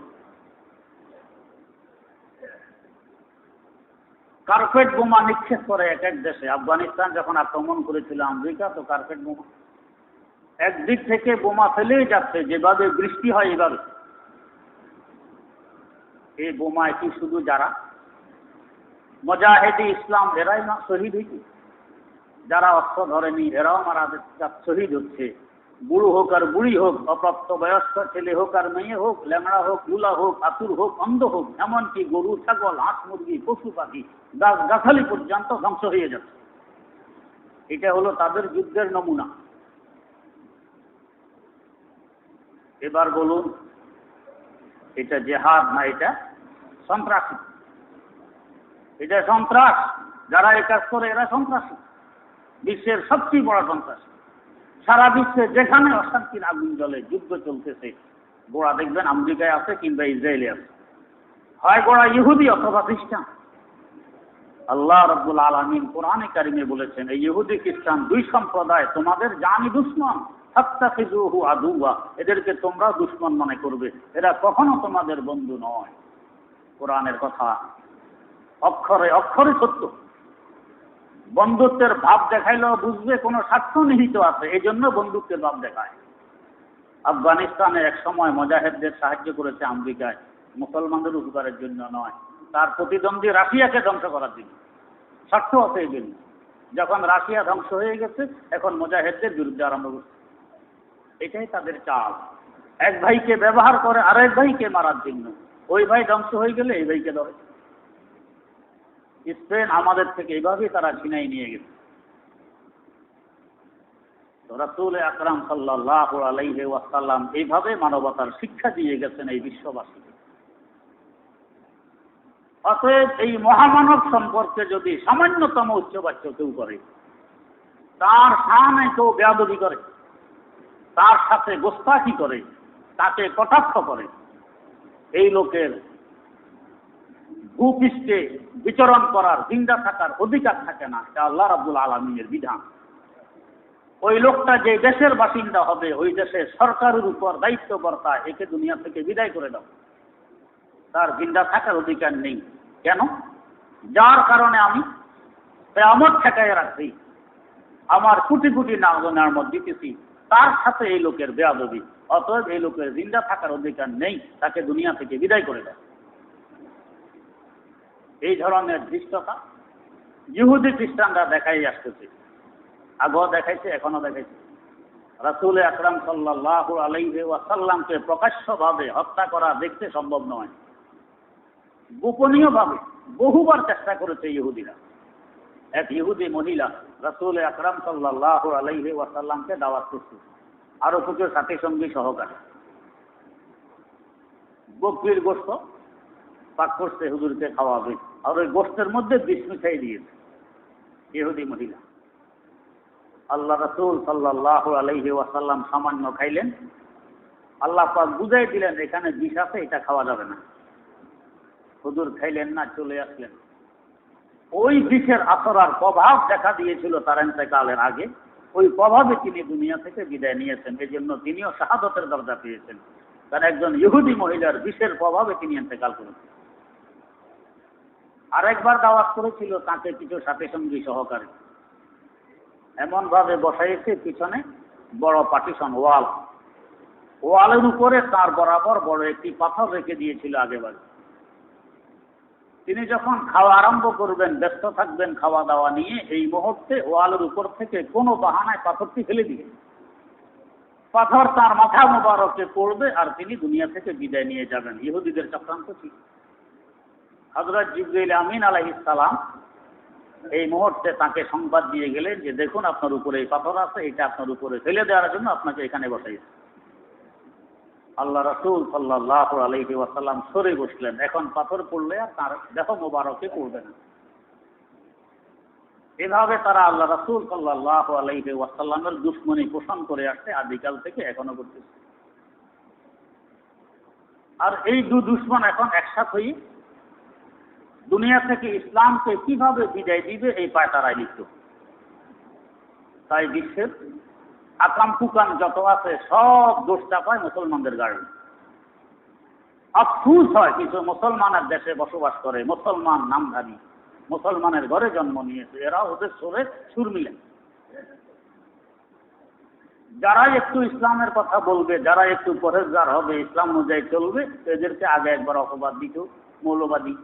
Speaker 1: কার্পেট বোমা নিক্ষেপ করে এক এক দেশে। আফগানিস্তান যখন আক্রমণ করেছিল আমেরিকা, তো কার্পেট বোমা একদিক থেকে বোমা ফেলেই যাচ্ছে, যেভাবে বৃষ্টি হয় এভাবে। এই বোমায় কি শুধু যারা মুজাহিদি ইসলাম এরাই না শহীদ হয়েছে? যারা অস্ত্র ধরেনি এরাও মারা শহীদ হচ্ছে। বুড়ো হোক আর বুড়ি হোক, অপ্রাপ্ত বয়স্ক ছেলে হোক আর মেয়ে হোক, ল্যাংড়া হোক, লুলা হোক, আতুর হোক, অন্ধ হোক, এমনকি গরু, ছাগল, হাঁস, মুরগি, পশু পাখি, গাছ গাছালি পর্যন্ত ধ্বংস হয়ে যাচ্ছে। এটা হলো তাদের যুদ্ধের নমুনা। এবার বলুন, এটা জিহাদ না এটা সন্ত্রাসী? এটা সন্ত্রাস। যারা এই কাজ করে এরা সন্ত্রাসী, বিশ্বের সবচেয়ে বড় সন্ত্রাসী। সারা বিশ্বে যেখানে অশান্তির আগুন জ্বলে, যুদ্ধ চলতেছে, গোড়া দেখবেন আমেরিকায় আছে কিংবা ইসরায়েলে আছে। হয় গোড়া ইহুদি অথবা খ্রিস্টান। আল্লাহ রাব্বুল আলামিন কোরআনে কারিমে বলেছেন, এই ইহুদি খ্রিস্টান দুই সম্প্রদায় তোমাদের জানি দুশমন, ফাত্তাখিযুহু আদুওয়া, এদেরকে তোমরা দুশমন মনে করবে, এরা কখনো তোমাদের বন্ধু নয়। কোরআনের কথা অক্ষরে অক্ষরে সত্য। বন্ধুত্বের ভাব দেখাইলেও বুঝবে কোনো স্বার্থ নিহিত আছে, এই জন্য বন্ধুত্বের ভাব দেখায়। আফগানিস্তানে এক সময় মুজাহিদদের সাহায্য করেছে আমেরিকায়, মুসলমানদের উপকারের জন্য নয়, তার প্রতিদ্বন্দ্বী রাশিয়াকে ধ্বংস করার জন্য। স্বার্থ আছে এই জন্য। যখন রাশিয়া ধ্বংস হয়ে গেছে, এখন মুজাহিদদের বিরুদ্ধে আরম্ভ করছে। এটাই তাদের চাল। এক ভাইকে ব্যবহার করে আরেক ভাইকে মারার জন্য। ওই ভাই ধ্বংস হয়ে গেলে এই ভাইকে ধরে। স্পেন আমাদের থেকে এইভাবেই তারা ছিনাই নিয়ে গেছে। রাসূল আকরাম সাল্লাল্লাহু আলাইহি ওয়াসাল্লাম এইভাবে মানবতার শিক্ষা দিয়ে গেছেন এই বিশ্ববাসীকে। অতএব এই মহামানব সম্পর্কে যদি সামান্যতম উচ্চবাচ্য কেউ করে, তার শানে কেউ বেয়াদবি করে, তার সাথে গোস্তাখি করে, তাকে কটাক্ষ করে, এই লোকের ভূপৃষ্ঠে বিচরণ করার, জিন্দা থাকার অধিকার থাকে না। এটা আল্লাহ রাব্বুল আলামিনের বিধান। ওই লোকটা যে দেশের বাসিন্দা হবে, ওই দেশের সরকারের উপর দায়িত্ব বর্তায়, একে দুনিয়া থেকে বিদায় করে দাও। তার জিন্দা থাকার অধিকার নেই। কেন? যার কারণে আমি কিয়ামত ঠেকায় রাখছি, আমার কোটি কোটি নাম দিতেছি, তার সাথে এই লোকের বেয়াদবি। অতএব এই লোকের জিন্দা থাকার অধিকার নেই, তাকে দুনিয়া থেকে বিদায় করে দাও। এই ধরনের দৃষ্টতা ইহুদি খ্রিস্টানরা দেখাই আসতেছে। আগেও দেখাইছে, এখনো দেখাইছে। রাসূল আকরাম সাল্লাল্লাহু আলাইহি ওয়াসাল্লামকে প্রকাশ্যভাবে হত্যা করা দেখতে সম্ভব নয়। গোপনীয়ভাবে বহুবার চেষ্টা করেছে ইহুদিরা। এক ইহুদি মহিলা রাসূল আকরাম সাল্লাল্লাহু আলাইহি ওয়াসাল্লামকে দাওয়াত করছে, আরো কিছু সাথী সঙ্গী সহকারে। বকরির গোশত পাক করছে, হুজুরকে খাওয়াবে, আর ওই গোশতের মধ্যে বিষ মিশাই দিয়েছে ইহুদি মহিলা। আল্লাহ রাসূল সাল্লাল্লাহু আলাইহি ওয়াসাল্লাম সামান্য খাইলেন। আল্লাহ পাক বুঝাই দিলেন এখানে বিষ আছে, এটা খাওয়া যাবে না। হুজুর খাইলেন না, চলে আসলেন। ওই বিষের আসর আর প্রভাব দেখা দিয়েছিল তার ইন্তেকালের আগে, ওই প্রভাবে তিনি দুনিয়া থেকে বিদায় নিয়েছেন। এই জন্য তিনিও শাহাদতের দরজা পেয়েছেন, কারণ একজন ইহুদি মহিলার বিষের প্রভাবে তিনি ইন্তেকাল করেছেন। আরেকবার দাওয়াত করেছিল তাকে কিছু সাথী সঙ্গী সহকারে, এমন ভাবে বসাইছে পিছনে বড় পার্টিশন ওয়াল, ওয়ালের উপরে তার বরাবর বড় একটি পাথর রেখে দিয়েছিল আগেবারে। তিনি যখন খাওয়া আরম্ভ করবেন, ব্যস্ত থাকবেন খাওয়া দাওয়া নিয়ে, এই মুহূর্তে ওয়ালের উপর থেকে কোনো বাহানায় পাথরটি ফেলে দিয়ে পাথর তার মাথা মোবারকে পড়বে আর তিনি দুনিয়া থেকে বিদায় নিয়ে যাবেন। ইহুদিদের চক্রান্ত ছিল। হযরত জিবরাইল আমিন আলাইহিস সালাম এই মুহূর্তে তাকে সংবাদ দিয়ে গেলেন যে দেখুন আপনার উপরে এই পাথর আছে, এটা আপনার উপরে ফেলে দেওয়ার জন্য আপনাকে এখানে বসাইছে। আল্লাহ রাসূল সাল্লাল্লাহু আলাইহি ওয়াসাল্লাম সরে বসলেন। এখন পাথর পড়লে আর তার দেহ মোবারকে পড়বে না। এভাবে তারা আল্লাহ রাসূল সাল্লাল্লাহু আলাইহি ওয়াসাল্লামের দুশমনী পোষণ করে আসছে আদিকাল থেকে এখনো করতেছে। আর এই দুশ্মন এখন একসাথে হয়ে দুনিয়া থেকে ইসলামকে কিভাবে বিদায় দিবে এই পায়তারায় লিপ্ত। তাই বিশ্বের আকাম কুকাম যত আছে সব দোষ চাপায় মুসলমানদের গাড়ি। আফসোস হয় কিছু মুসলমানের দেশে বসবাস করে, মুসলমান নামধারী, মুসলমানের ঘরে জন্ম নিয়েছে, এরা ওদের সুরে সুর মিলে। যারা একটু ইসলামের কথা বলবে, যারা একটু পরেজগার হবে, ইসলাম অনুযায়ী চলবে, এদেরকে আগে একবার অপবাদ দিত মৌলবাদী,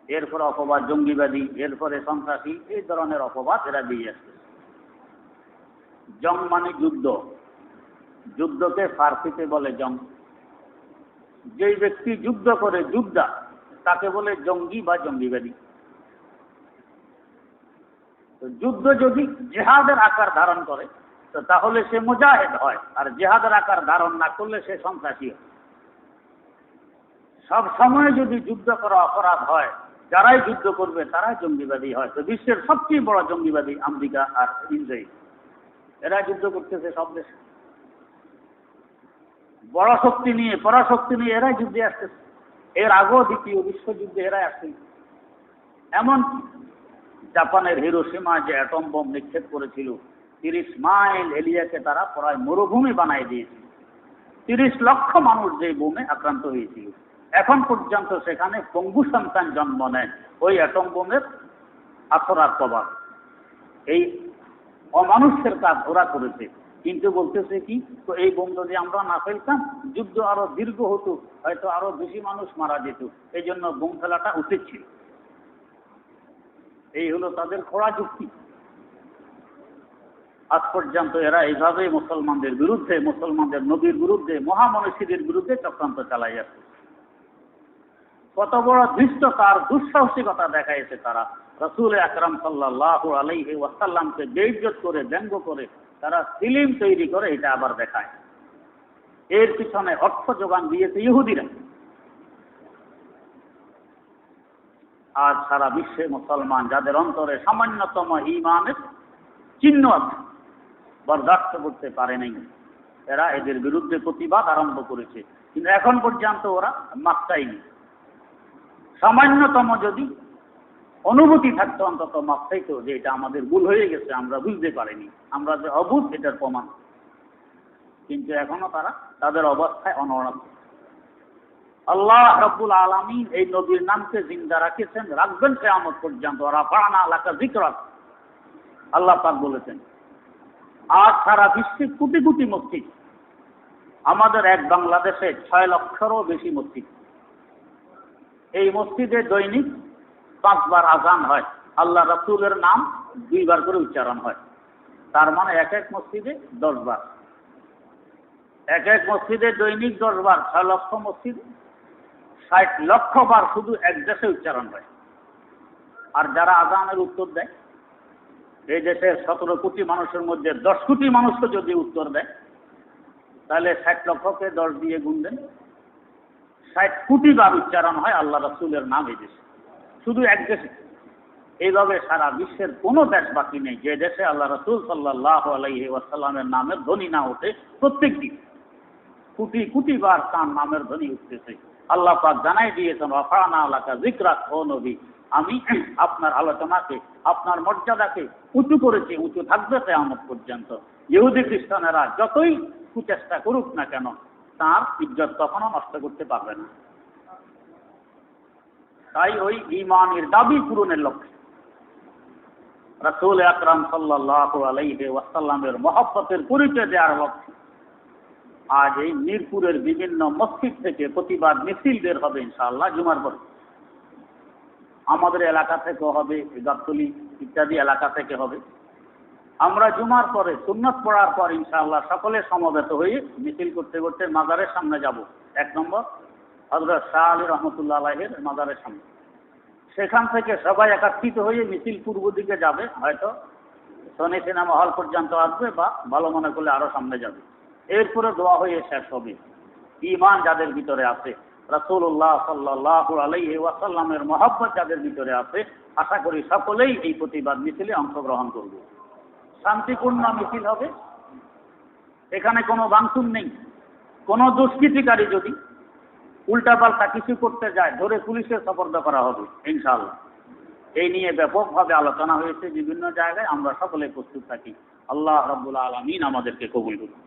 Speaker 1: এরপরে অপবাদ জঙ্গিবাদী, এরপরে সন্ত্রাসী, এই ধরনের অপবাদ এরা দিয়ে আসছে। জং মানে যুদ্ধ, যুদ্ধকে ফার্সিতে বলে জং। যেই ব্যক্তি যুদ্ধ করে যোদ্ধা তাকে বলে জঙ্গি বা জঙ্গিবাদী। যুদ্ধ যদি জেহাদের আকার ধারণ করে তো তাহলে সে মুজাহিদ হয়, আর জেহাদের আকার ধারণ না করলে সে সন্ত্রাসী হয়। সব সময় যদি যুদ্ধ করা অপরাধ হয়, যারাই যুদ্ধ করবে তারাই জঙ্গিবাদী হয়। তো বিশ্বের সবচেয়ে বড় জঙ্গিবাদী আমেরিকা আর ইসরায়েল, এরা যুদ্ধ করতেছে সব দেশে। বড় শক্তি নিয়ে পরাশক্তি নিয়ে এরাই যুদ্ধে আসতেছে। এর আগেও দ্বিতীয় বিশ্বযুদ্ধে এরাই আসছে। এমন জাপানের হিরোশিমা যে অ্যাটম বোম নিক্ষেপ করেছিল, 30 মাইল এরিয়াকে তারা প্রায় মরুভূমি বানাই দিয়েছিল। 30 লক্ষ মানুষ যে বোমে আক্রান্ত হয়েছিল, এখন পর্যন্ত সেখানে পঙ্গু সন্তান জন্ম নেয় ওই অ্যাটম বোমের আছড়ার প্রভাব। এই অমানুষের কাজ ওরা করেছে। কিন্তু বলতেছে কি, তো এই বোম যদি আমরা না ফেলতাম যুদ্ধ আরো দীর্ঘ হতো, হয়তো আরো বেশি মানুষ মারা যেত, এই জন্য বোম ফেলাটা উচিত ছিল। এই হলো তাদের খোড়া যুক্তি। আজ পর্যন্ত এরা এইভাবে মুসলমানদের বিরুদ্ধে, মুসলমানদের নবীর বিরুদ্ধে, মহামনীষীদের বিরুদ্ধে চক্রান্ত চালাই আসছে। কত বড় ধৃষ্টতার দুঃসাহসিকতা দেখাইছে তারা। রাসূল আকরাম সাল্লাল্লাহু আলাইহি ওয়াসাল্লামকে বেইজ্জত করে, ব্যঙ্গ করে তারা ফিল্ম তৈরি করে এটা আবার দেখায়। এর পিছনে অর্থ যোগান দিয়েছে ইহুদিরা। আজ সারা বিশ্বে মুসলমান যাদের অন্তরে সামান্যতম ঈমানের চিহ্ন আছে, বরদাস্ত করতে পারে নাই। এরা এদের বিরুদ্ধে প্রতিবাদ আরম্ভ করেছে, কিন্তু এখন পর্যন্ত ওরা মাপটাইনি। সামান্যতম যদি অনুভূতি থাকতো অন্তত মাপটাইতো যে এটা আমাদের ভুল হয়ে গেছে, আমরা বুঝতে পারিনি, আমরা যে অবুঝ এটার প্রমাণ। কিন্তু এখনো তারা তাদের অবস্থায় অনড়। আল্লাহ রাব্বুল আলামিন এই নবীর নামকে জিন্দা রাখেছেন, রাখবেন কিয়ামত পর্যন্ত। রাফা'না লাকা যিকরাক, আল্লাহ পাক বলেছেন। আজ সারা বিশ্বে কোটি কোটি মসজিদ, আমাদের এক বাংলাদেশে 6 লক্ষেরও বেশি মসজিদ। এই মসজিদে দৈনিক 5 বার আযান হয়, আল্লাহ রাসূলের নাম 2 বার করে উচ্চারণ হয়। তার মানে এক এক মসজিদে 10 বার, এক এক মসজিদে দৈনিক 10 বার, 6 লক্ষ মসজিদ 60 লক্ষ বার শুধু এক দেশে উচ্চারণ হয়। আর যারা আযানের উত্তর দেয়, এই দেশের 17 কোটি মানুষের মধ্যে 10 কোটি মানুষকে যদি উত্তর দেয়, তাহলে 60 লক্ষকে 10 দিয়ে গুণ দেন, 60 কোটি বার উচ্চারণ হয় আল্লাহ রাসূলের নাম এই দেশে, শুধু এক দেশে। এইভাবে সারা বিশ্বের কোনো দেশ বাকি নেই যে দেশে আল্লাহ রাসূল সাল্লাল্লাহু আলাইহি ওয়াসাল্লামের নামের ধ্বনি না ওঠে। প্রত্যেক দিন কোটি কোটি বার তার নামের ধ্বনি উঠতেছে। আল্লাহ পাক জানাই দিয়েছেন, রাফা'না লাকা যিকরাক, ও নবী আমি আপনার আলোচনাকে, আপনার মর্যাদাকে উঁচু করেছি, উঁচু থাকবে কিয়ামত পর্যন্ত। ইহুদি খ্রিস্টানেরা যতই কুচেষ্টা করুক না কেন, তার ইজ্জত কখনো নষ্ট করতে পারবে না। তাই ওই ঈমানের দাবি পূরণের লক্ষ্যে রাসূল আকরাম সাল্লাল্লাহু আলাইহি ওয়াসাল্লামের মহব্বতের পরিচয় দেওয়ার লক্ষ্যে আজ এই মিরপুরের বিভিন্ন মসজিদ থেকে প্রতিবাদ মিছিল বের হবে ইনশাআল্লাহ জুমার পর। আমাদের এলাকা থেকে হবে, গাবতলী ইত্যাদি এলাকা থেকে হবে। আমরা জুমার পরে সুন্নাত পড়ার পর ইনশাআল্লাহ সকলে সমবেত হয়ে মিছিল করতে করতে মাজারের সামনে যাব। 1 নম্বর হযরত শাহ আলী রহমতুল্লাহ আলাইহির মাজারের সামনে। সেখান থেকে সবাই একত্রিত হয়ে মিছিল পূর্ব দিকে যাবে, হয়তো সনি সিনেমা হল পর্যন্ত আসবে, বা ভালো মনে করলে আরো সামনে যাবে। এরপরে দোয়া হয়ে শেষ হবে। ঈমান যাদের ভিতরে আছে, রাসূলুল্লাহ সাল্লাল্লাহু আলাইহি ওয়াসাল্লামের মহব্বত যাদের ভিতরে আছে, আশা করি সকলেই এই প্রতিবাদ মিছিলে অংশগ্রহণ করবে। শান্তিপূর্ণ মিছিল হবে, এখানে কোনো ভাঙচুর নেই। কোনো দুষ্কৃতিকারী যদি উল্টাপাল্টা কিছু করতে যায়, ধরে পুলিশের সোপর্দ করা হবে ইনশাআল্লাহ। এই নিয়ে ব্যাপকভাবে আলোচনা হয়েছে বিভিন্ন জায়গায়, আমরা সকলে প্রস্তুত থাকি। আল্লাহ রাব্বুল আলামিন আমাদেরকে কবুল করুন।